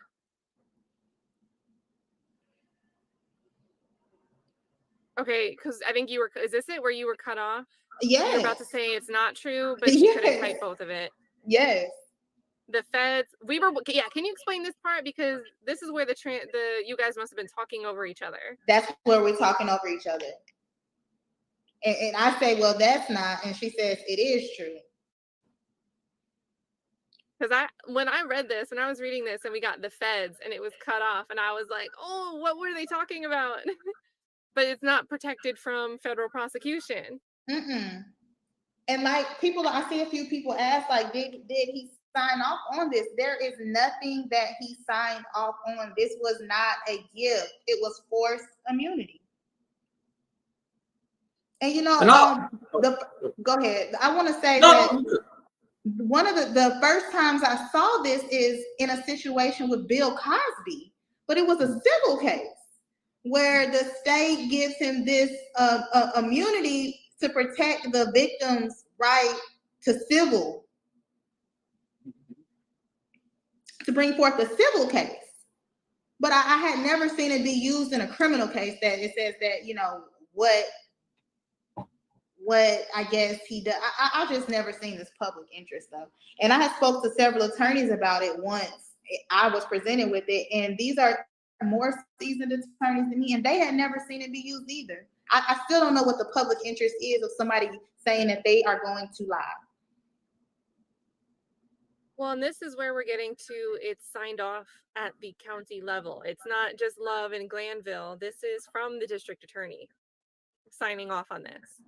Okay, because I think is this it where you were cut off? Yes. You're about to say it's not true, but she couldn't type both of it. Yes. The feds, can you explain this part? Because this is where you guys must have been talking over each other. That's where we're talking over each other. And I say, well, that's not. And she says, it is true. Because when I read this, when I was reading this and we got the feds and it was cut off and I was like, oh, what were they talking about? But it's not protected from federal prosecution. Mm-mm. And like I see a few people ask, like, did he sign off on this? There is nothing that he signed off on. This was not a gift. It was forced immunity. And go ahead. I want to say that one of the first times I saw this is in a situation with Bill Cosby, but it was a civil case where the state gives him this immunity to protect the victim's right to bring forth a civil case. But I had never seen it be used in a criminal case that it says that, what I guess he does. I just never seen this public interest though. And I had spoke to several attorneys about it once I was presented with it. And these are more seasoned attorneys than me, and they had never seen it be used either. I still don't know what the public interest is of somebody saying that they are going to lie. Well, and this is where we're getting to, it's signed off at the county level. It's not just Love and Glanville. This is from the district attorney signing off on this.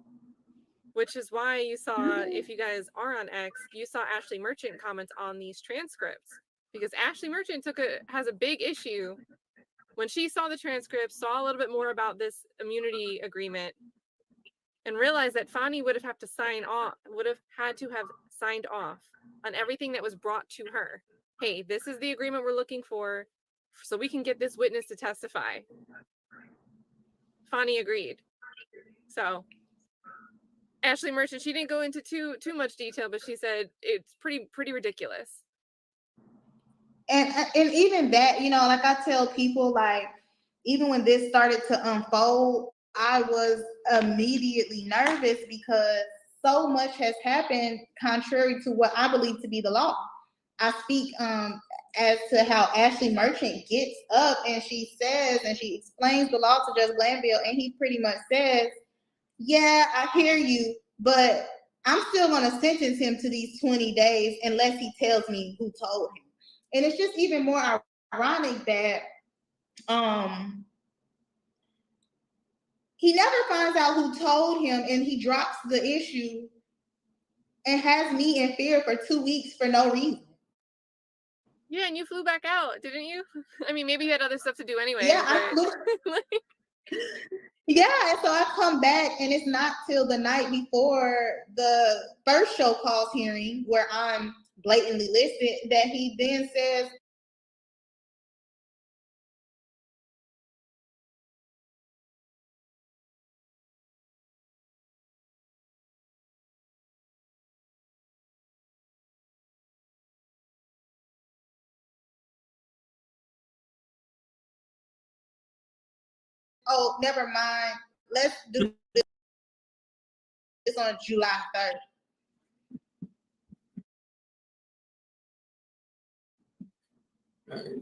Which is why you saw, if you guys are on X, you saw Ashley Merchant comment on these transcripts. Because Ashley Merchant has a big issue when she saw the transcripts, saw a little bit more about this immunity agreement, and realized that Fani would have had to have signed off on everything that was brought to her. Hey, this is the agreement we're looking for, so we can get this witness to testify. Fani agreed. So Ashley Merchant, she didn't go into too much detail, but she said it's pretty ridiculous. And even that, like I tell people, like, even when this started to unfold, I was immediately nervous because so much has happened contrary to what I believe to be the law. I speak as to how Ashley Merchant gets up and she says, and she explains the law to Judge Glanville, and he pretty much says, yeah, I hear you, but I'm still going to sentence him to these 20 days unless he tells me who told him. And it's just even more ironic that he never finds out who told him, and he drops the issue and has me in fear for 2 weeks for no reason. Yeah, and you flew back out, didn't you? I mean, maybe you had other stuff to do anyway. Yeah, I flew. Yeah, and so I come back, and it's not till the night before the first show cause hearing, where I'm blatantly listed, that he then says, oh, never mind, let's do this on July 3rd.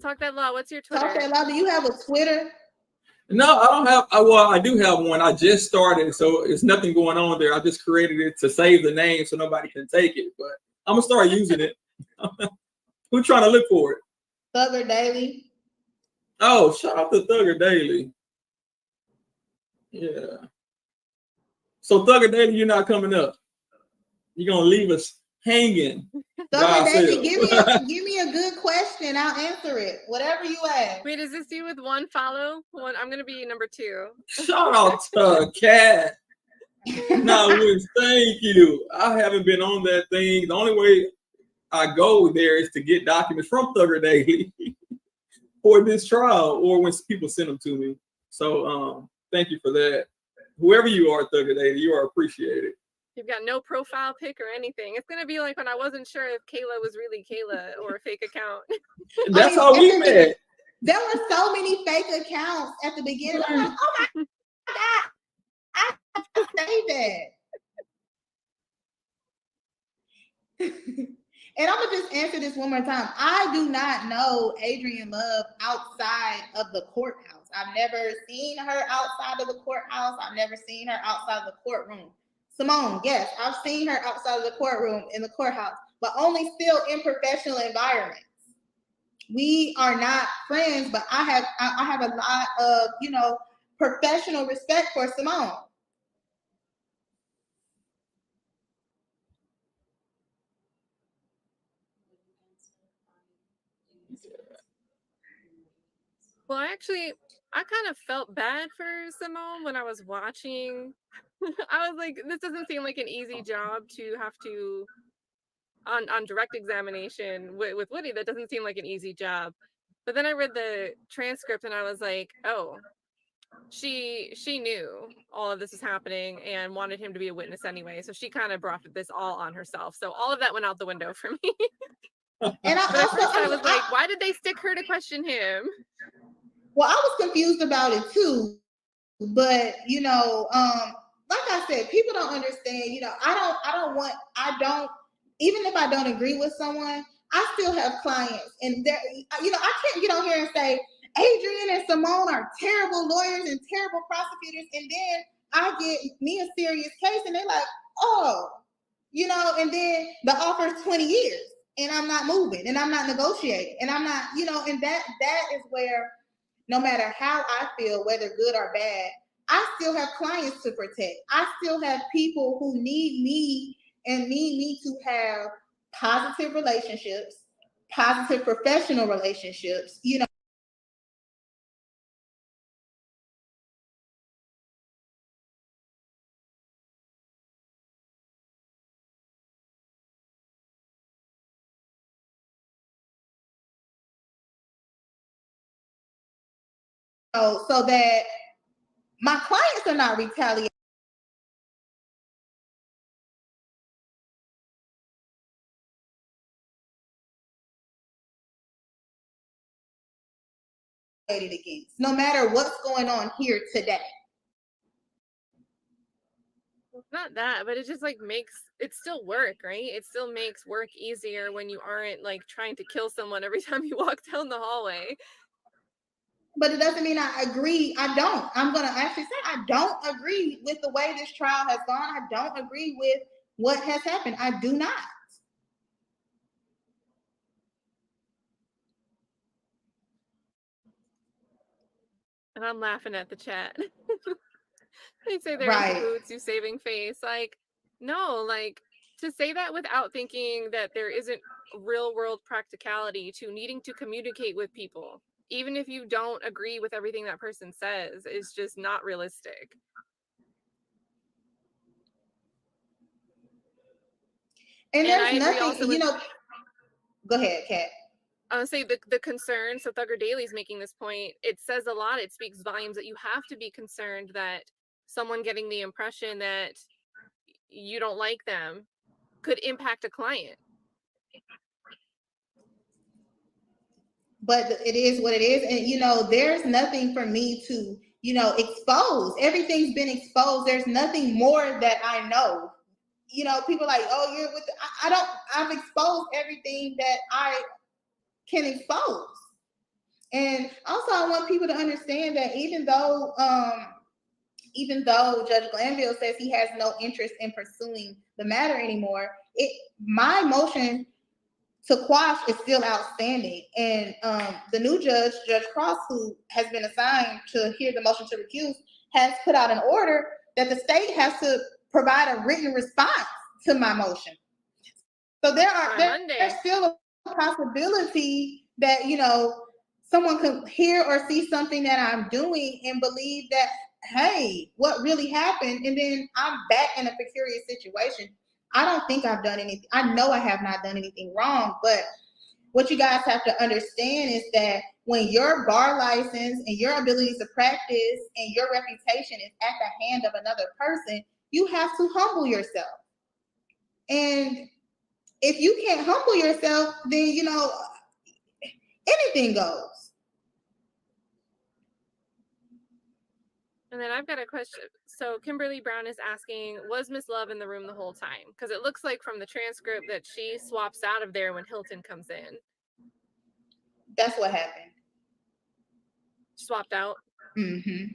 Talk That Law. What's your Twitter? Talk That Law. Do you have a Twitter? No, I don't have. Well, I do have one. I just started, so it's nothing going on there. I just created it to save the name so nobody can take it. But I'm gonna start using it. Who's trying to look for it? Thugger Daily. Oh, shout out to Thugger Daily. Yeah. So Thugger Daily, you're not coming up. You're gonna leave us hanging. Thugger Daily, give me a good question. I'll answer it. Whatever you ask. Wait, is this you with one follow? One, I'm gonna be number 2. Shout out to Cat. No, Wiz, thank you. I haven't been on that thing. The only way I go there is to get documents from Thugger Daily for this trial, or when people send them to me. So thank you for that. Whoever you are, Thugger Daily, you are appreciated. You've got no profile pic or anything. It's gonna be like when I wasn't sure if Kayla was really Kayla or a fake account. That's how we met. There were so many fake accounts at the beginning. I'm like, oh my God, I have to say that. And I'm gonna just answer this one more time. I do not know Adrienne Love outside of the courthouse. I've never seen her outside of the courthouse. I've never seen her outside of the courtroom. Simone, yes, I've seen her outside of the courtroom in the courthouse, but only still in professional environments. We are not friends, but I have a lot of, professional respect for Simone. Well, I kind of felt bad for Simone when I was watching. I was like, this doesn't seem like an easy job to have to on direct examination with Woody. That doesn't seem like an easy job. But then I read the transcript and I was like, oh, she knew all of this was happening and wanted him to be a witness anyway. So she kind of brought this all on herself. So all of that went out the window for me. And I was like, why did they stick her to question him? Well, I was confused about it too, but like I said, people don't understand. Even if I don't agree with someone, I still have clients, and I can't get on here and say Adrienne and Simone are terrible lawyers and terrible prosecutors, and then I get me a serious case, and they're like, oh, and then the offer is 20 years, and I'm not moving, and I'm not negotiating, and I'm not, and that is where. No matter how I feel, whether good or bad, I still have clients to protect. I still have people who need me and need me to have positive relationships, positive professional relationships, so that my clients are not retaliating. Against, no matter what's going on here today. Not that, but it just like makes it still work, right? It still makes work easier when you aren't like trying to kill someone every time you walk down the hallway. But it doesn't mean I agree. I don't. I'm going to actually say I don't agree with the way this trial has gone. I don't agree with what has happened. I do not. And I'm laughing at the chat. They say they're Right. in cahoots, you saving face. Like, no, like to say that without thinking that there isn't real world practicality to needing to communicate with people, even if you don't agree with everything that person says, is just not realistic. And there's nothing, go ahead, Kat. I would say the concern, so Thugger Daily's making this point, it says a lot, it speaks volumes that you have to be concerned that someone getting the impression that you don't like them could impact a client. But it is what it is. And, there's nothing for me to, expose. Everything's been exposed. There's nothing more that I know. People like, oh, you're with, I've exposed everything that I can expose. And also, I want people to understand that even though Judge Glanville says he has no interest in pursuing the matter anymore, my motion to quash is still outstanding. And the new judge, Judge Cross, who has been assigned to hear the motion to recuse, has put out an order that the state has to provide a written response to my motion. So there's still a possibility that, you know, someone could hear or see something that I'm doing and believe that, hey, what really happened? And then I'm back in a precarious situation. I don't think I've done anything. I know I have not done anything wrong, but what you guys have to understand is that when your bar license and your ability to practice and your reputation is at the hand of another person, you have to humble yourself. And if you can't humble yourself, then, you know, anything goes. And then I've got a question. So Kimberly Brown is asking, was Miss Love in the room the whole time? Because it looks like from the transcript that she swaps out of there when Hilton comes in. That's what happened. Swapped out? Mm-hmm.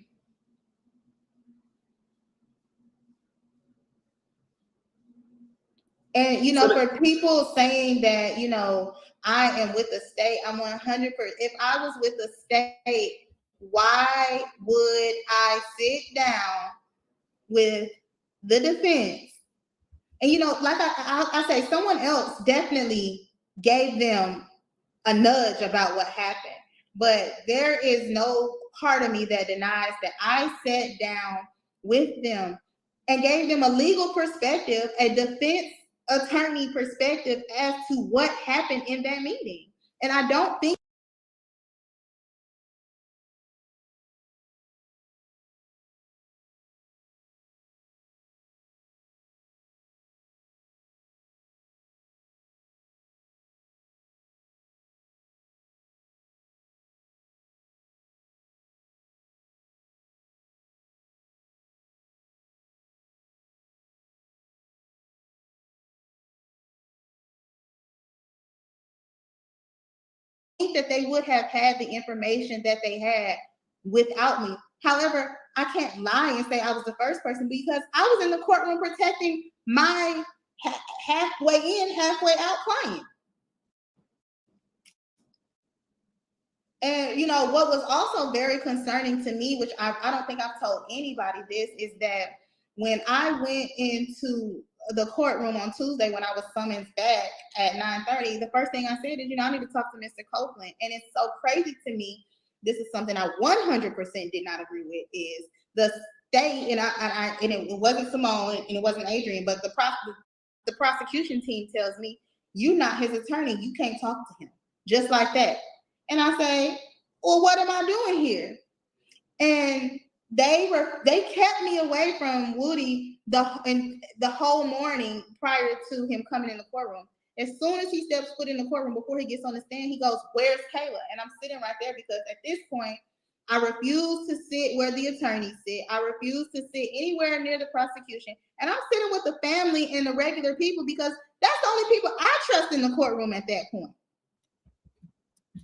And, you know, for people saying that, you know, I am with the state, I'm 100%. If I was with the state, why would I sit down with the defense? And, you know, like I say, someone else definitely gave them a nudge about what happened. But there is no part of me that denies that I sat down with them and gave them a legal perspective, a defense attorney perspective as to what happened in that meeting. And I don't think that they would have had the information that they had without me. However, I can't lie and say I was the first person because I was in the courtroom protecting my halfway in, halfway out client. And, you know, what was also very concerning to me, which I don't think I've told anybody this, is that when I went into the courtroom on Tuesday when I was summoned back at 9:30, the first thing I said is, you know, I need to talk to Mr. Copeland. And it's so crazy to me. This is something I 100% did not agree with, is the state, and it wasn't Simone and it wasn't Adrian, but the prosecution team tells me, you're not his attorney. You can't talk to him. Just like that. And I say, well, what am I doing here? And they kept me away from Woody the whole morning prior to him coming in the courtroom. As soon as he steps foot in the courtroom, before he gets on the stand, he goes, where's Kayla? And I'm sitting right there because at this point, I refuse to sit where the attorneys sit. I refuse to sit anywhere near the prosecution. And I'm sitting with the family and the regular people because that's the only people I trust in the courtroom at that point.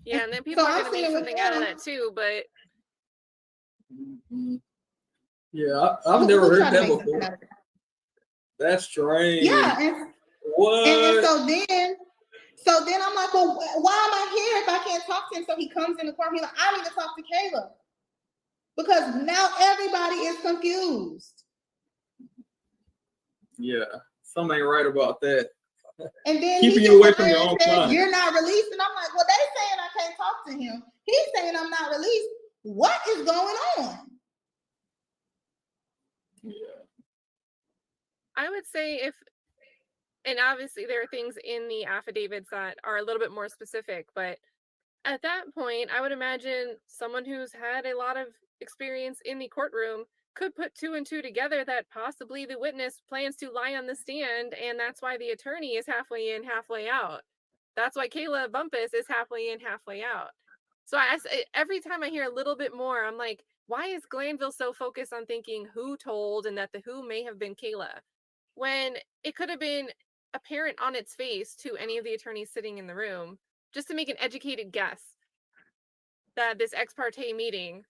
Yeah, and then people are going to make something out of that too, but... Yeah, I've never heard that before. That's strange. Yeah. And, what? And so then I'm like, well, why am I here if I can't talk to him? So he comes in the courtroom, he's like, I need to talk to Kayla. Because now everybody is confused. Yeah, something ain't right about that. And then keeping you away from your own client. You're not released. And I'm like, well, they saying I can't talk to him. He's saying I'm not released. What is going on? Yeah. I would say and obviously there are things in the affidavits that are a little bit more specific, but at that point, I would imagine someone who's had a lot of experience in the courtroom could put two and two together that possibly the witness plans to lie on the stand, and that's why the attorney is halfway in, halfway out. That's why Kayla Bumpus is halfway in, halfway out. So every time I hear a little bit more, I'm like, why is Glanville so focused on thinking who told and that the who may have been Kayla, when it could have been apparent on its face to any of the attorneys sitting in the room just to make an educated guess? that this ex parte meeting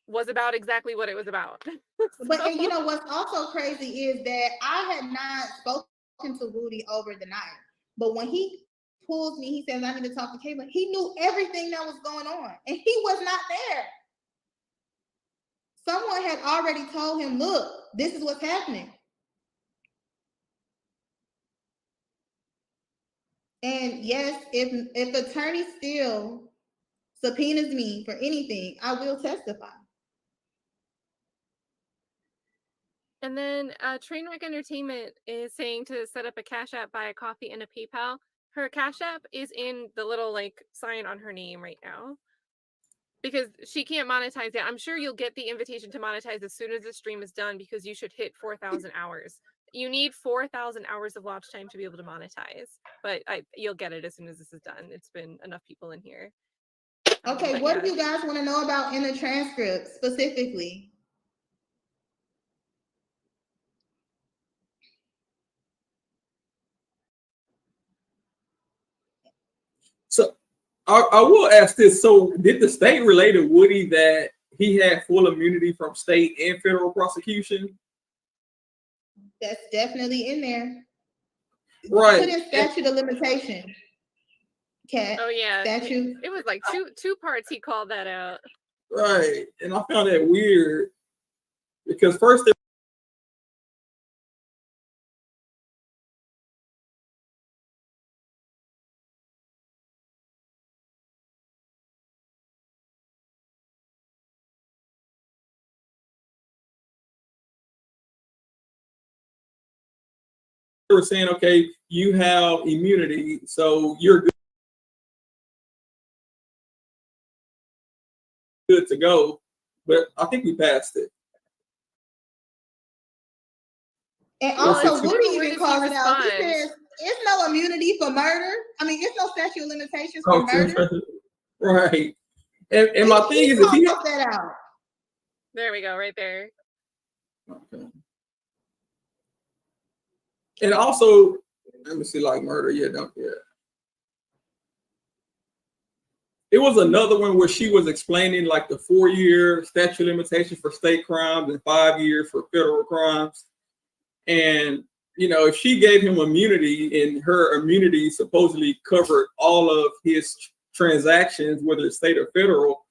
was about exactly what it was about. But and you know what's also crazy is that I had not spoken to Rudy over the night. But when he pulls me, he says, I need to talk to Kayla. He knew everything that was going on, and he was not there. Someone had already told him, look, this is what's happening. And yes, if Attorney Steele subpoenas me for anything, I will testify. And then Trainwreck Entertainment is saying to set up a Cash App, buy a coffee, and a PayPal. Her Cash App is in the little like sign on her name right now because she can't monetize it. I'm sure you'll get the invitation to monetize as soon as the stream is done because you should hit 4,000 hours. You need 4,000 hours of watch time to be able to monetize, but you'll get it as soon as this is done. It's been enough people in here. Okay, what do you guys want to know about in the transcript specifically? So I will ask this. So did the state relay to Woody that he had full immunity from state and federal prosecution? That's definitely in there. Right. Put in statute of limitation. Cat. Oh yeah. Statute. It was like two parts he called that out. Right. And I found that weird because first they were saying, okay, you have immunity, so you're good to go. But I think we passed it. And also, Woody even calls it out. He says, "It's no immunity for murder. I mean, it's no statute of limitations for murder." Right. And my thing is, if he that out. There we go, right there. Okay. And also, let me see, like murder. Yeah, don't. Yeah. It was another one where she was explaining like the 4-year statute of limitation for state crimes and 5 years for federal crimes. And, you know, if she gave him immunity and her immunity supposedly covered all of his transactions, whether it's state or federal,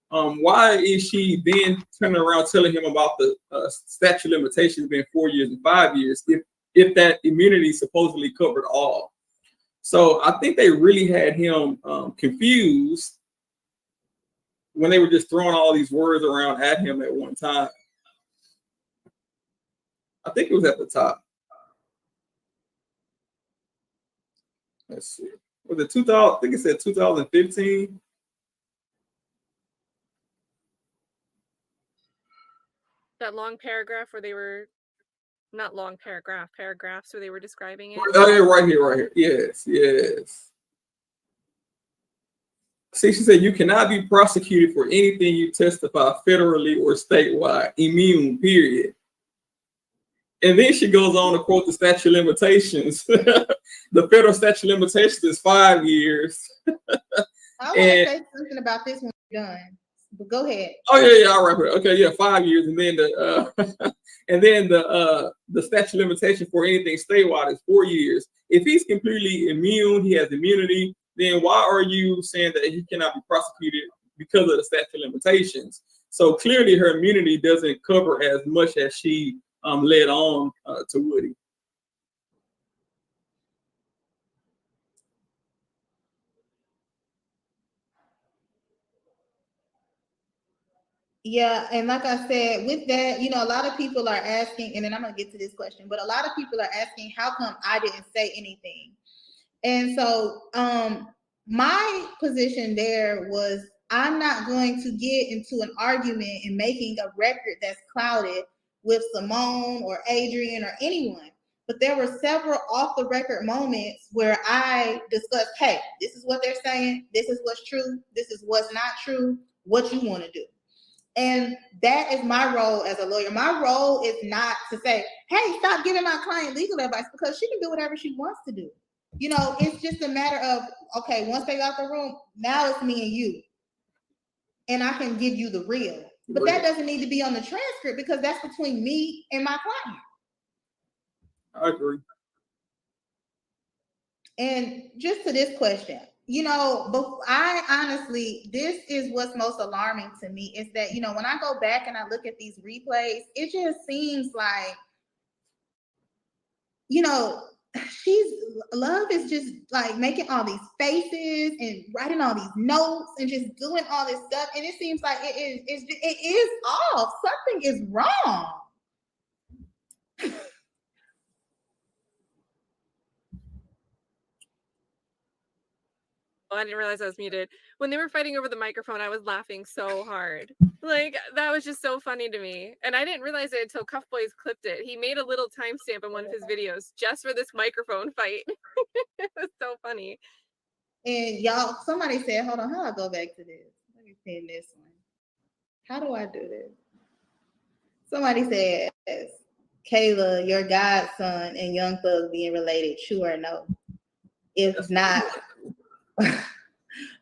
why is she then turning around telling him about the statute of limitations being 4 years and 5 years if that immunity supposedly covered all? So I think they really had him confused when they were just throwing all these words around at him at one time. I think it was at the top. Let's see. Was it 2000? I think it said 2015. That long paragraph where they were, not long paragraphs where they were describing it. Oh, yeah, right here. Yes. See, she said, you cannot be prosecuted for anything you testify federally or statewide. Immune, period. And then she goes on to quote the statute of limitations. The federal statute of limitations is 5 years. I want to say something about this when we're done. But go ahead. Oh yeah, all right. Okay, yeah, 5 years, and then the statute of limitation for anything statewide is 4 years. If he's completely immune, he has immunity, then why are you saying that he cannot be prosecuted because of the statute of limitations? So clearly her immunity doesn't cover as much as she led on to Woody. Yeah, and like I said, with that, you know, a lot of people are asking, and then I'm gonna get to this question, but a lot of people are asking, how come I didn't say anything? And so my position there was, I'm not going to get into an argument and making a record that's clouded with Simone or Adrian or anyone. But there were several off the record moments where I discussed, hey, this is what they're saying, this is what's true, this is what's not true, what you want to do. And that is my role as a lawyer. My role is not to say, hey, stop giving my client legal advice, because she can do whatever she wants to do. You know, it's just a matter of, okay, once they got the room, now it's me and you. and I can give you the real. But that doesn't need to be on the transcript because that's between me and my client. I agree. And just to this question, you know, but I honestly, this is what's most alarming to me is that, you know, when I go back and I look at these replays, it just seems like, you know, Love is just like making all these faces and writing all these notes and just doing all this stuff. And it seems like it is off. Something is wrong. Oh, I didn't realize I was muted. When they were fighting over the microphone, I was laughing so hard. Like, that was just so funny to me. And I didn't realize it until Cuff Boys clipped it. He made a little timestamp in one of his videos just for this microphone fight. It was so funny. And y'all, somebody said, hold on, how do I go back to this? Let me pin this one. How do I do this? Somebody said, Kayla, your godson and Young Thug being related, true or no? If not,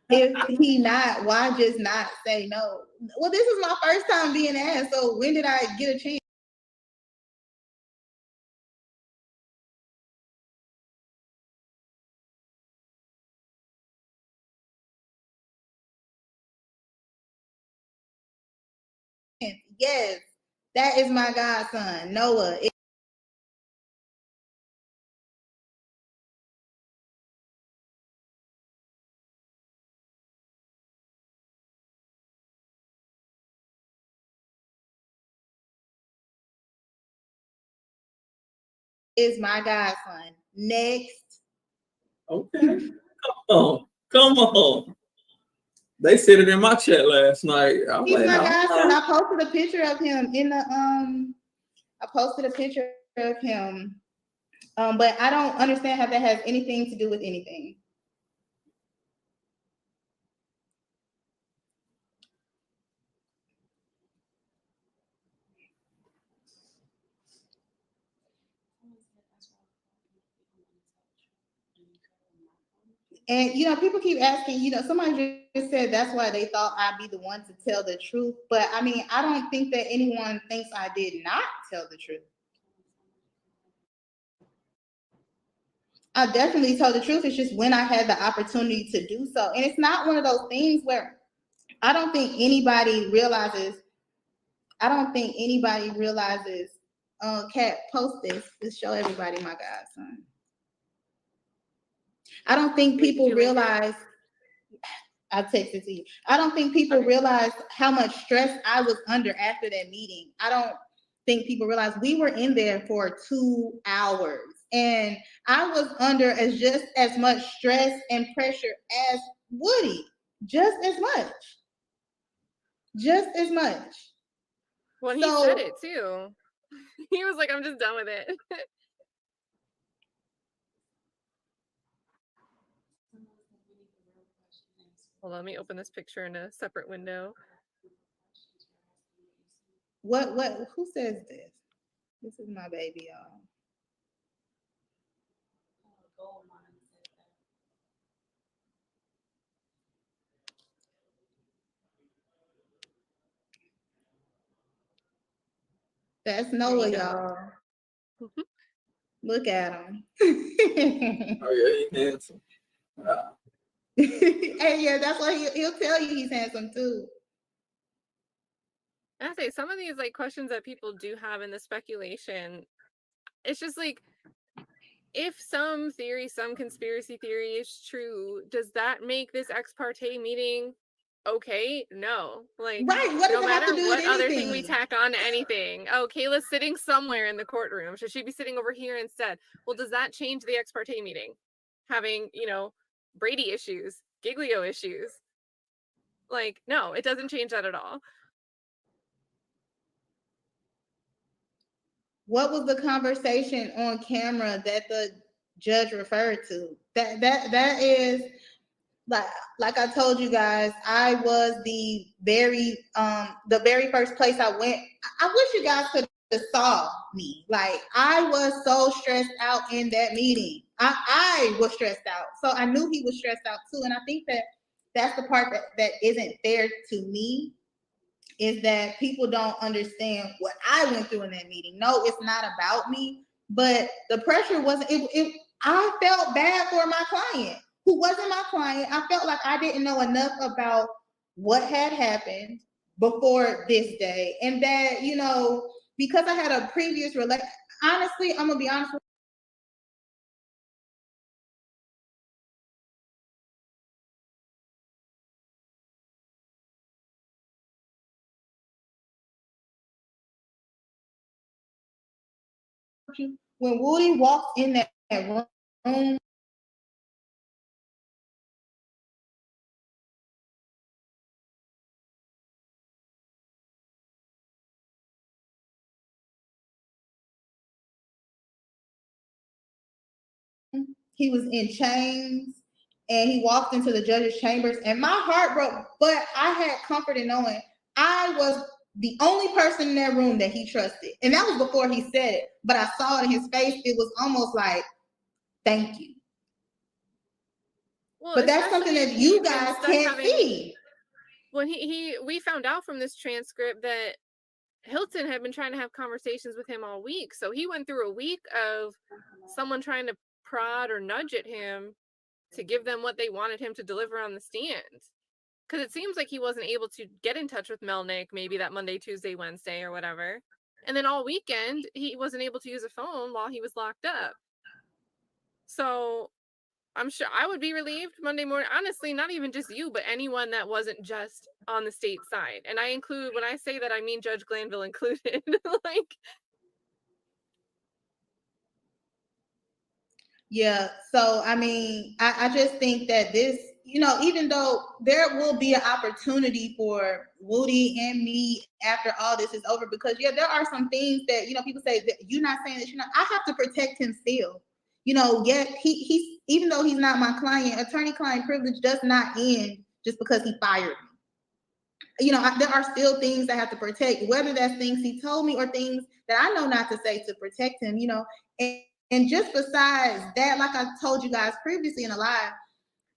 if he not, why just not say no? Well, this is my first time being asked, so when did I get a chance? Yes, that is my godson, Noah. Is my godson. Next. Okay. Come on. They said it in my chat last night. He's my godson. I posted a picture of him in the but I don't understand how that has anything to do with anything. And, you know, people keep asking, you know, somebody just said that's why they thought I'd be the one to tell the truth. But I mean, I don't think that anyone thinks I did not tell the truth. I definitely told the truth. It's just when I had the opportunity to do so. And it's not one of those things where I don't think anybody realizes, Kat, post this to show everybody my godson. I don't think people realize, I texted to you. I don't think people realize how much stress I was under after that meeting. I don't think people realize we were in there for 2 hours and I was under just as much stress and pressure as Woody, just as much. Well, he said it too. He was like, I'm just done with it. Hold on, let me open this picture in a separate window. Who says this? This is my baby, y'all. That's Noah, y'all. Look at him. Oh yeah, he's handsome. Hey, yeah, that's why he'll tell you he's handsome too. I say some of these like questions that people do have in the speculation, it's just like, if some conspiracy theory is true, does that make this ex parte meeting okay? No. Like, right. What no matter what other thing we tack on to anything. Oh, Kayla's sitting somewhere in the courtroom. Should she be sitting over here instead? Well, does that change the ex parte meeting? Having, you know, Brady issues, Giglio issues. Like, no, it doesn't change that at all. What was the conversation on camera that the judge referred to? That is like I told you guys, I was the very first place I went. I wish you guys could have saw me. Like, I was so stressed out in that meeting. I was stressed out. So I knew he was stressed out too. And I think that that's the part that isn't fair to me, is that people don't understand what I went through in that meeting. No, it's not about me, but the pressure wasn't, I felt bad for my client who wasn't my client. I felt like I didn't know enough about what had happened before this day. And that, you know, because I had a previous honestly, I'm gonna be honest with you. When Woody walked in that room, he was in chains and he walked into the judge's chambers and my heart broke, but I had comfort in knowing I was the only person in that room that he trusted. And that was before he said it, but I saw it in his face. It was almost like, thank you. Well, but that's something that you guys can't see. When we found out from this transcript that Hilton had been trying to have conversations with him all week. So he went through a week of someone trying to prod or nudge at him to give them what they wanted him to deliver on the stand. Because it seems like he wasn't able to get in touch with Melnick maybe that Monday, Tuesday, Wednesday, or whatever. And then all weekend, he wasn't able to use a phone while he was locked up. So I'm sure I would be relieved Monday morning. Honestly, not even just you, but anyone that wasn't just on the state side. And I include, when I say that, I mean Judge Glanville included. Like, yeah, so I mean, I just think that this, you know, even though there will be an opportunity for Woody and me after all this is over, because yeah, there are some things that, you know, people say that you're not saying that you're not, I have to protect him still. You know, yet he's even though he's not my client, attorney-client privilege does not end just because he fired me. You know, there are still things I have to protect, whether that's things he told me or things that I know not to say to protect him, you know. And just besides that, like I told you guys previously in a live,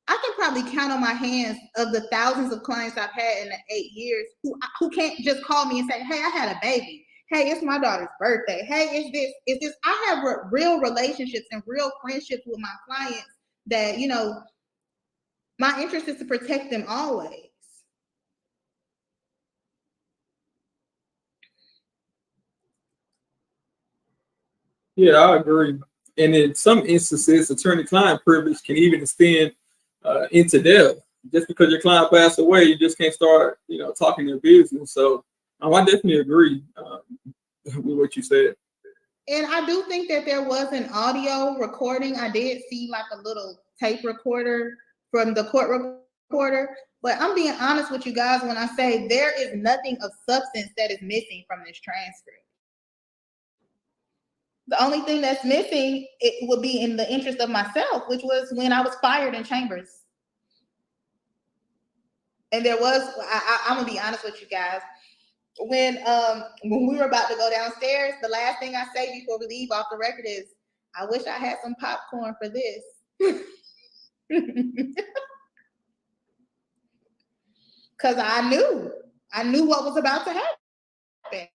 I can probably count on my hands of the thousands of clients I've had in the 8 years who can't just call me and say, hey, I had a baby. Hey, it's my daughter's birthday. Hey, it's this. I have real relationships and real friendships with my clients that, you know, my interest is to protect them always. Yeah, I agree. And in some instances, attorney-client privilege can even extend into death. Just because your client passed away, you just can't start, you know, talking their business. So I definitely agree with what you said. And I do think that there was an audio recording. I did see like a little tape recorder from the court reporter. But I'm being honest with you guys when I say there is nothing of substance that is missing from this transcript. The only thing that's missing, it would be in the interest of myself, which was when I was fired in chambers. And there was, I'm gonna be honest with you guys. When we were about to go downstairs, the last thing I say before we leave off the record is, I wish I had some popcorn for this. Because I knew what was about to happen.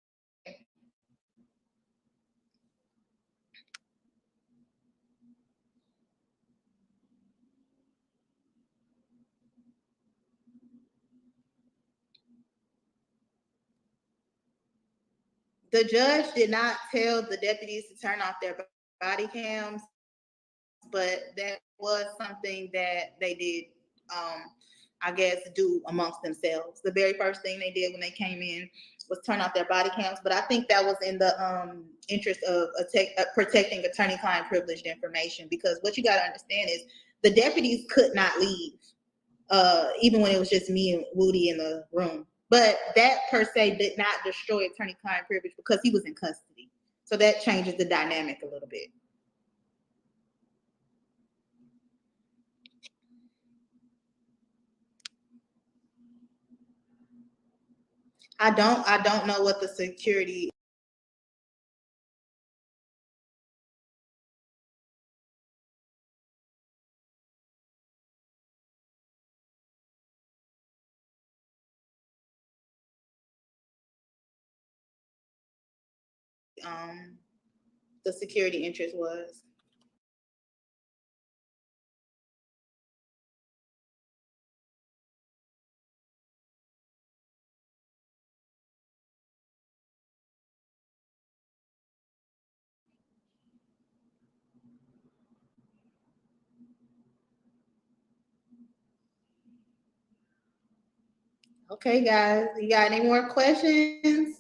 The judge did not tell the deputies to turn off their body cams, but that was something that they did, I guess, do amongst themselves. The very first thing they did when they came in was turn off their body cams, but I think that was in the interest of protecting attorney-client privileged information, because what you got to understand is the deputies could not leave, even when it was just me and Woody in the room. But that per se did not destroy attorney-client privilege because he was in custody. So that changes the dynamic a little bit. I don't know what the security the security interest was. Okay, guys, you got any more questions?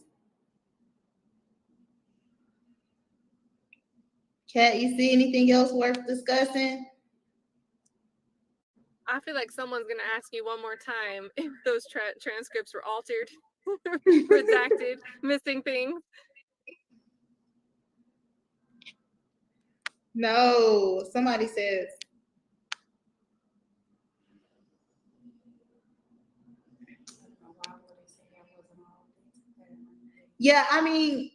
Kat, you see anything else worth discussing? I feel like someone's gonna ask you one more time if those transcripts were altered, redacted, missing things. No, somebody says. Yeah, I mean,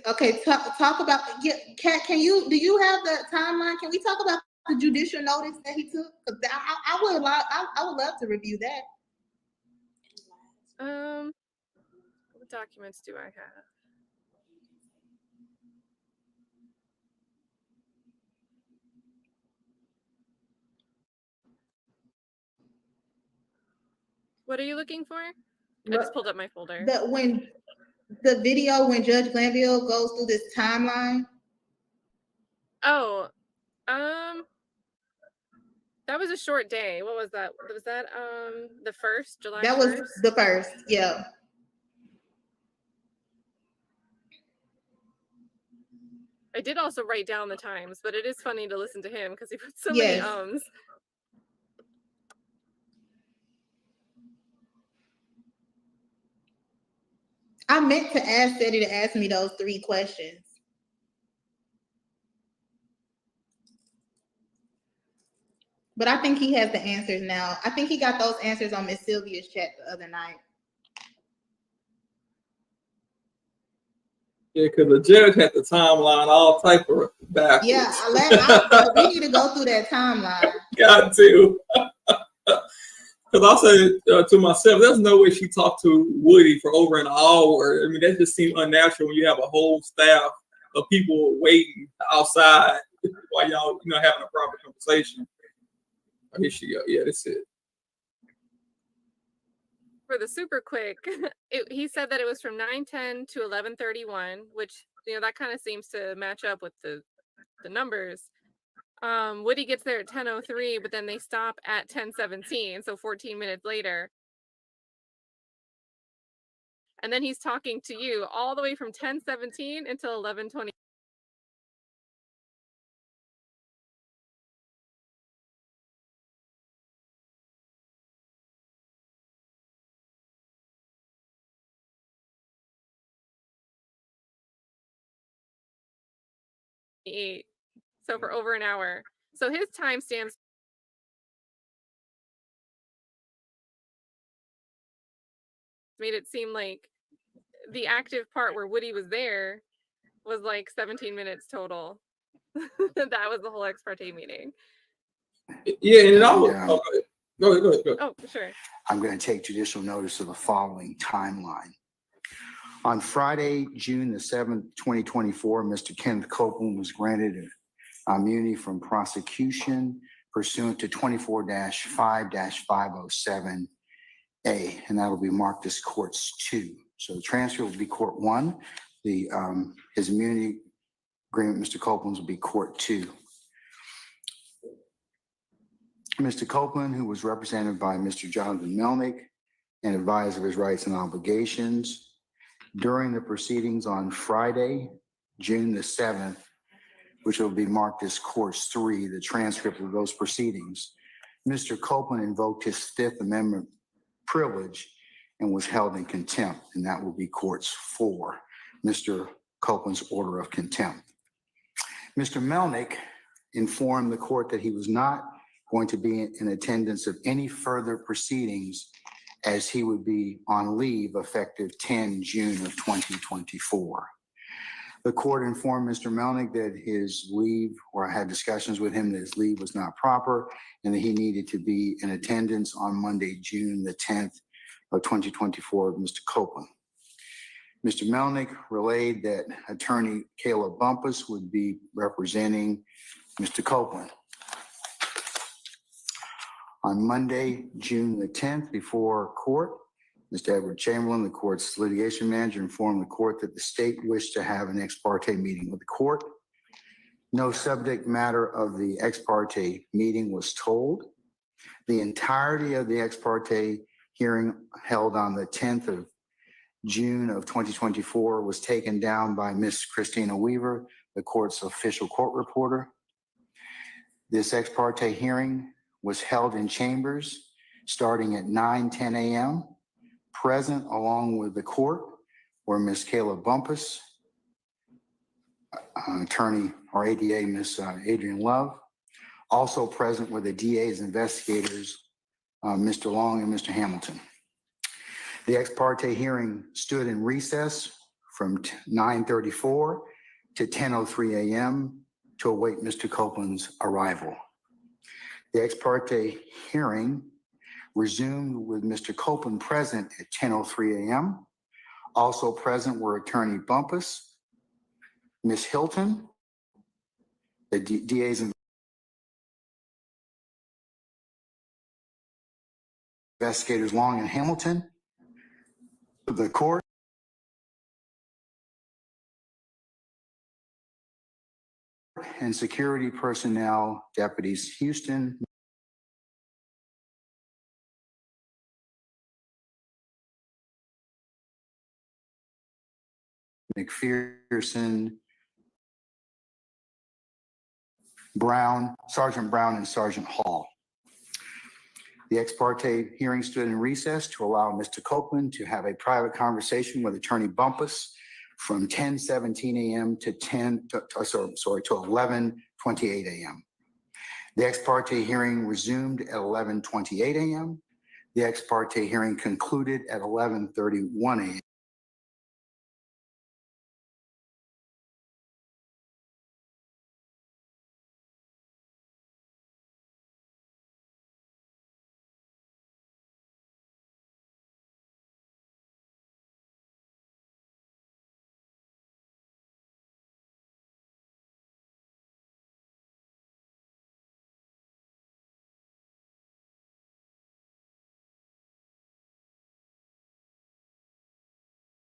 okay, talk about, yeah, Kat, do you have the timeline? Can we talk about the judicial notice that he took? Because I would love to review that. What documents do I have? What are you looking for? I just pulled up my folder. The video when Judge Glanville goes through this timeline. Oh, that was a short day. What was that? Was that the 1st, July 1st? That was the 1st, yeah. I did also write down the times, but it is funny to listen to him because he put so many ums. I meant to ask Ceddy to ask me those 3 questions. But I think he has the answers now. I think he got those answers on Miss Sylvia's chat the other night. Yeah, because the judge had the timeline all type of backwards. Yeah, we need to go through that timeline. Got to. Because I said to myself, there's no way she talked to Woody for over an hour. I mean, that just seemed unnatural when you have a whole staff of people waiting outside while y'all, having a proper conversation. Oh, here she go. Yeah, that's it. For the super quick, he said that it was from 9:10 to 11:31, which that kind of seems to match up with the numbers. Woody gets there at 10:03, but then they stop at 10:17, so 14 minutes later. And then he's talking to you all the way from 10:17 until 11:20. So for over an hour. So his timestamps made it seem like the active part where Woody was there was like 17 minutes total. That was the whole ex parte meeting. Yeah, and go ahead. Oh, sure. I'm going to take judicial notice of the following timeline. On Friday, June the 7th, 2024, Mr. Kenneth Copeland was granted immunity from prosecution pursuant to 24-5-507A, and that'll be marked as courts 2. So the transfer will be court 1. His immunity agreement, Mr. Copeland's, will be court 2. Mr. Copeland, who was represented by Mr. Jonathan Melnick and advised of his rights and obligations during the proceedings on Friday, June the 7th, which will be marked as courts 3, the transcript of those proceedings, Mr. Copeland invoked his 5th Amendment privilege and was held in contempt, and that will be courts 4, Mr. Copeland's order of contempt. Mr. Melnick informed the court that he was not going to be in attendance of any further proceedings as he would be on leave effective 10 June of 2024. The court informed Mr. Melnick that his leave, or I had discussions with him that his leave was not proper and that he needed to be in attendance on Monday, June the 10th of 2024 with Mr. Copeland. Mr. Melnick relayed that attorney Kayla Bumpus would be representing Mr. Copeland. On Monday, June the 10th, before court, Mr. Edward Chamberlain, the court's litigation manager, informed the court that the state wished to have an ex parte meeting with the court. No subject matter of the ex parte meeting was told. The entirety of the ex parte hearing held on the 10th of June of 2024 was taken down by Ms. Christina Weaver, the court's official court reporter. This ex parte hearing was held in chambers starting at 9:10 a.m. Present along with the court were Ms. Kayla Bumpus, attorney or ADA, Ms. Adrian Love. Also present were the DA's investigators, Mr. Long and Mr. Hamilton. The ex parte hearing stood in recess from 9:34 to 10:03 a.m. to await Mr. Copeland's arrival. The ex parte hearing resumed with Mr. Copeland present at 10:03 a.m. Also present were attorney Bumpus, Ms. Hilton, the DA's investigators Long and Hamilton, the court, and security personnel, deputies Houston, McPherson, Brown, Sergeant Brown, and Sergeant Hall. The ex parte hearing stood in recess to allow Mr. Copeland to have a private conversation with attorney Bumpus from 10:17 a.m. to 11:28 a.m. The ex parte hearing resumed at 11:28 a.m. The ex parte hearing concluded at 11:31 a.m.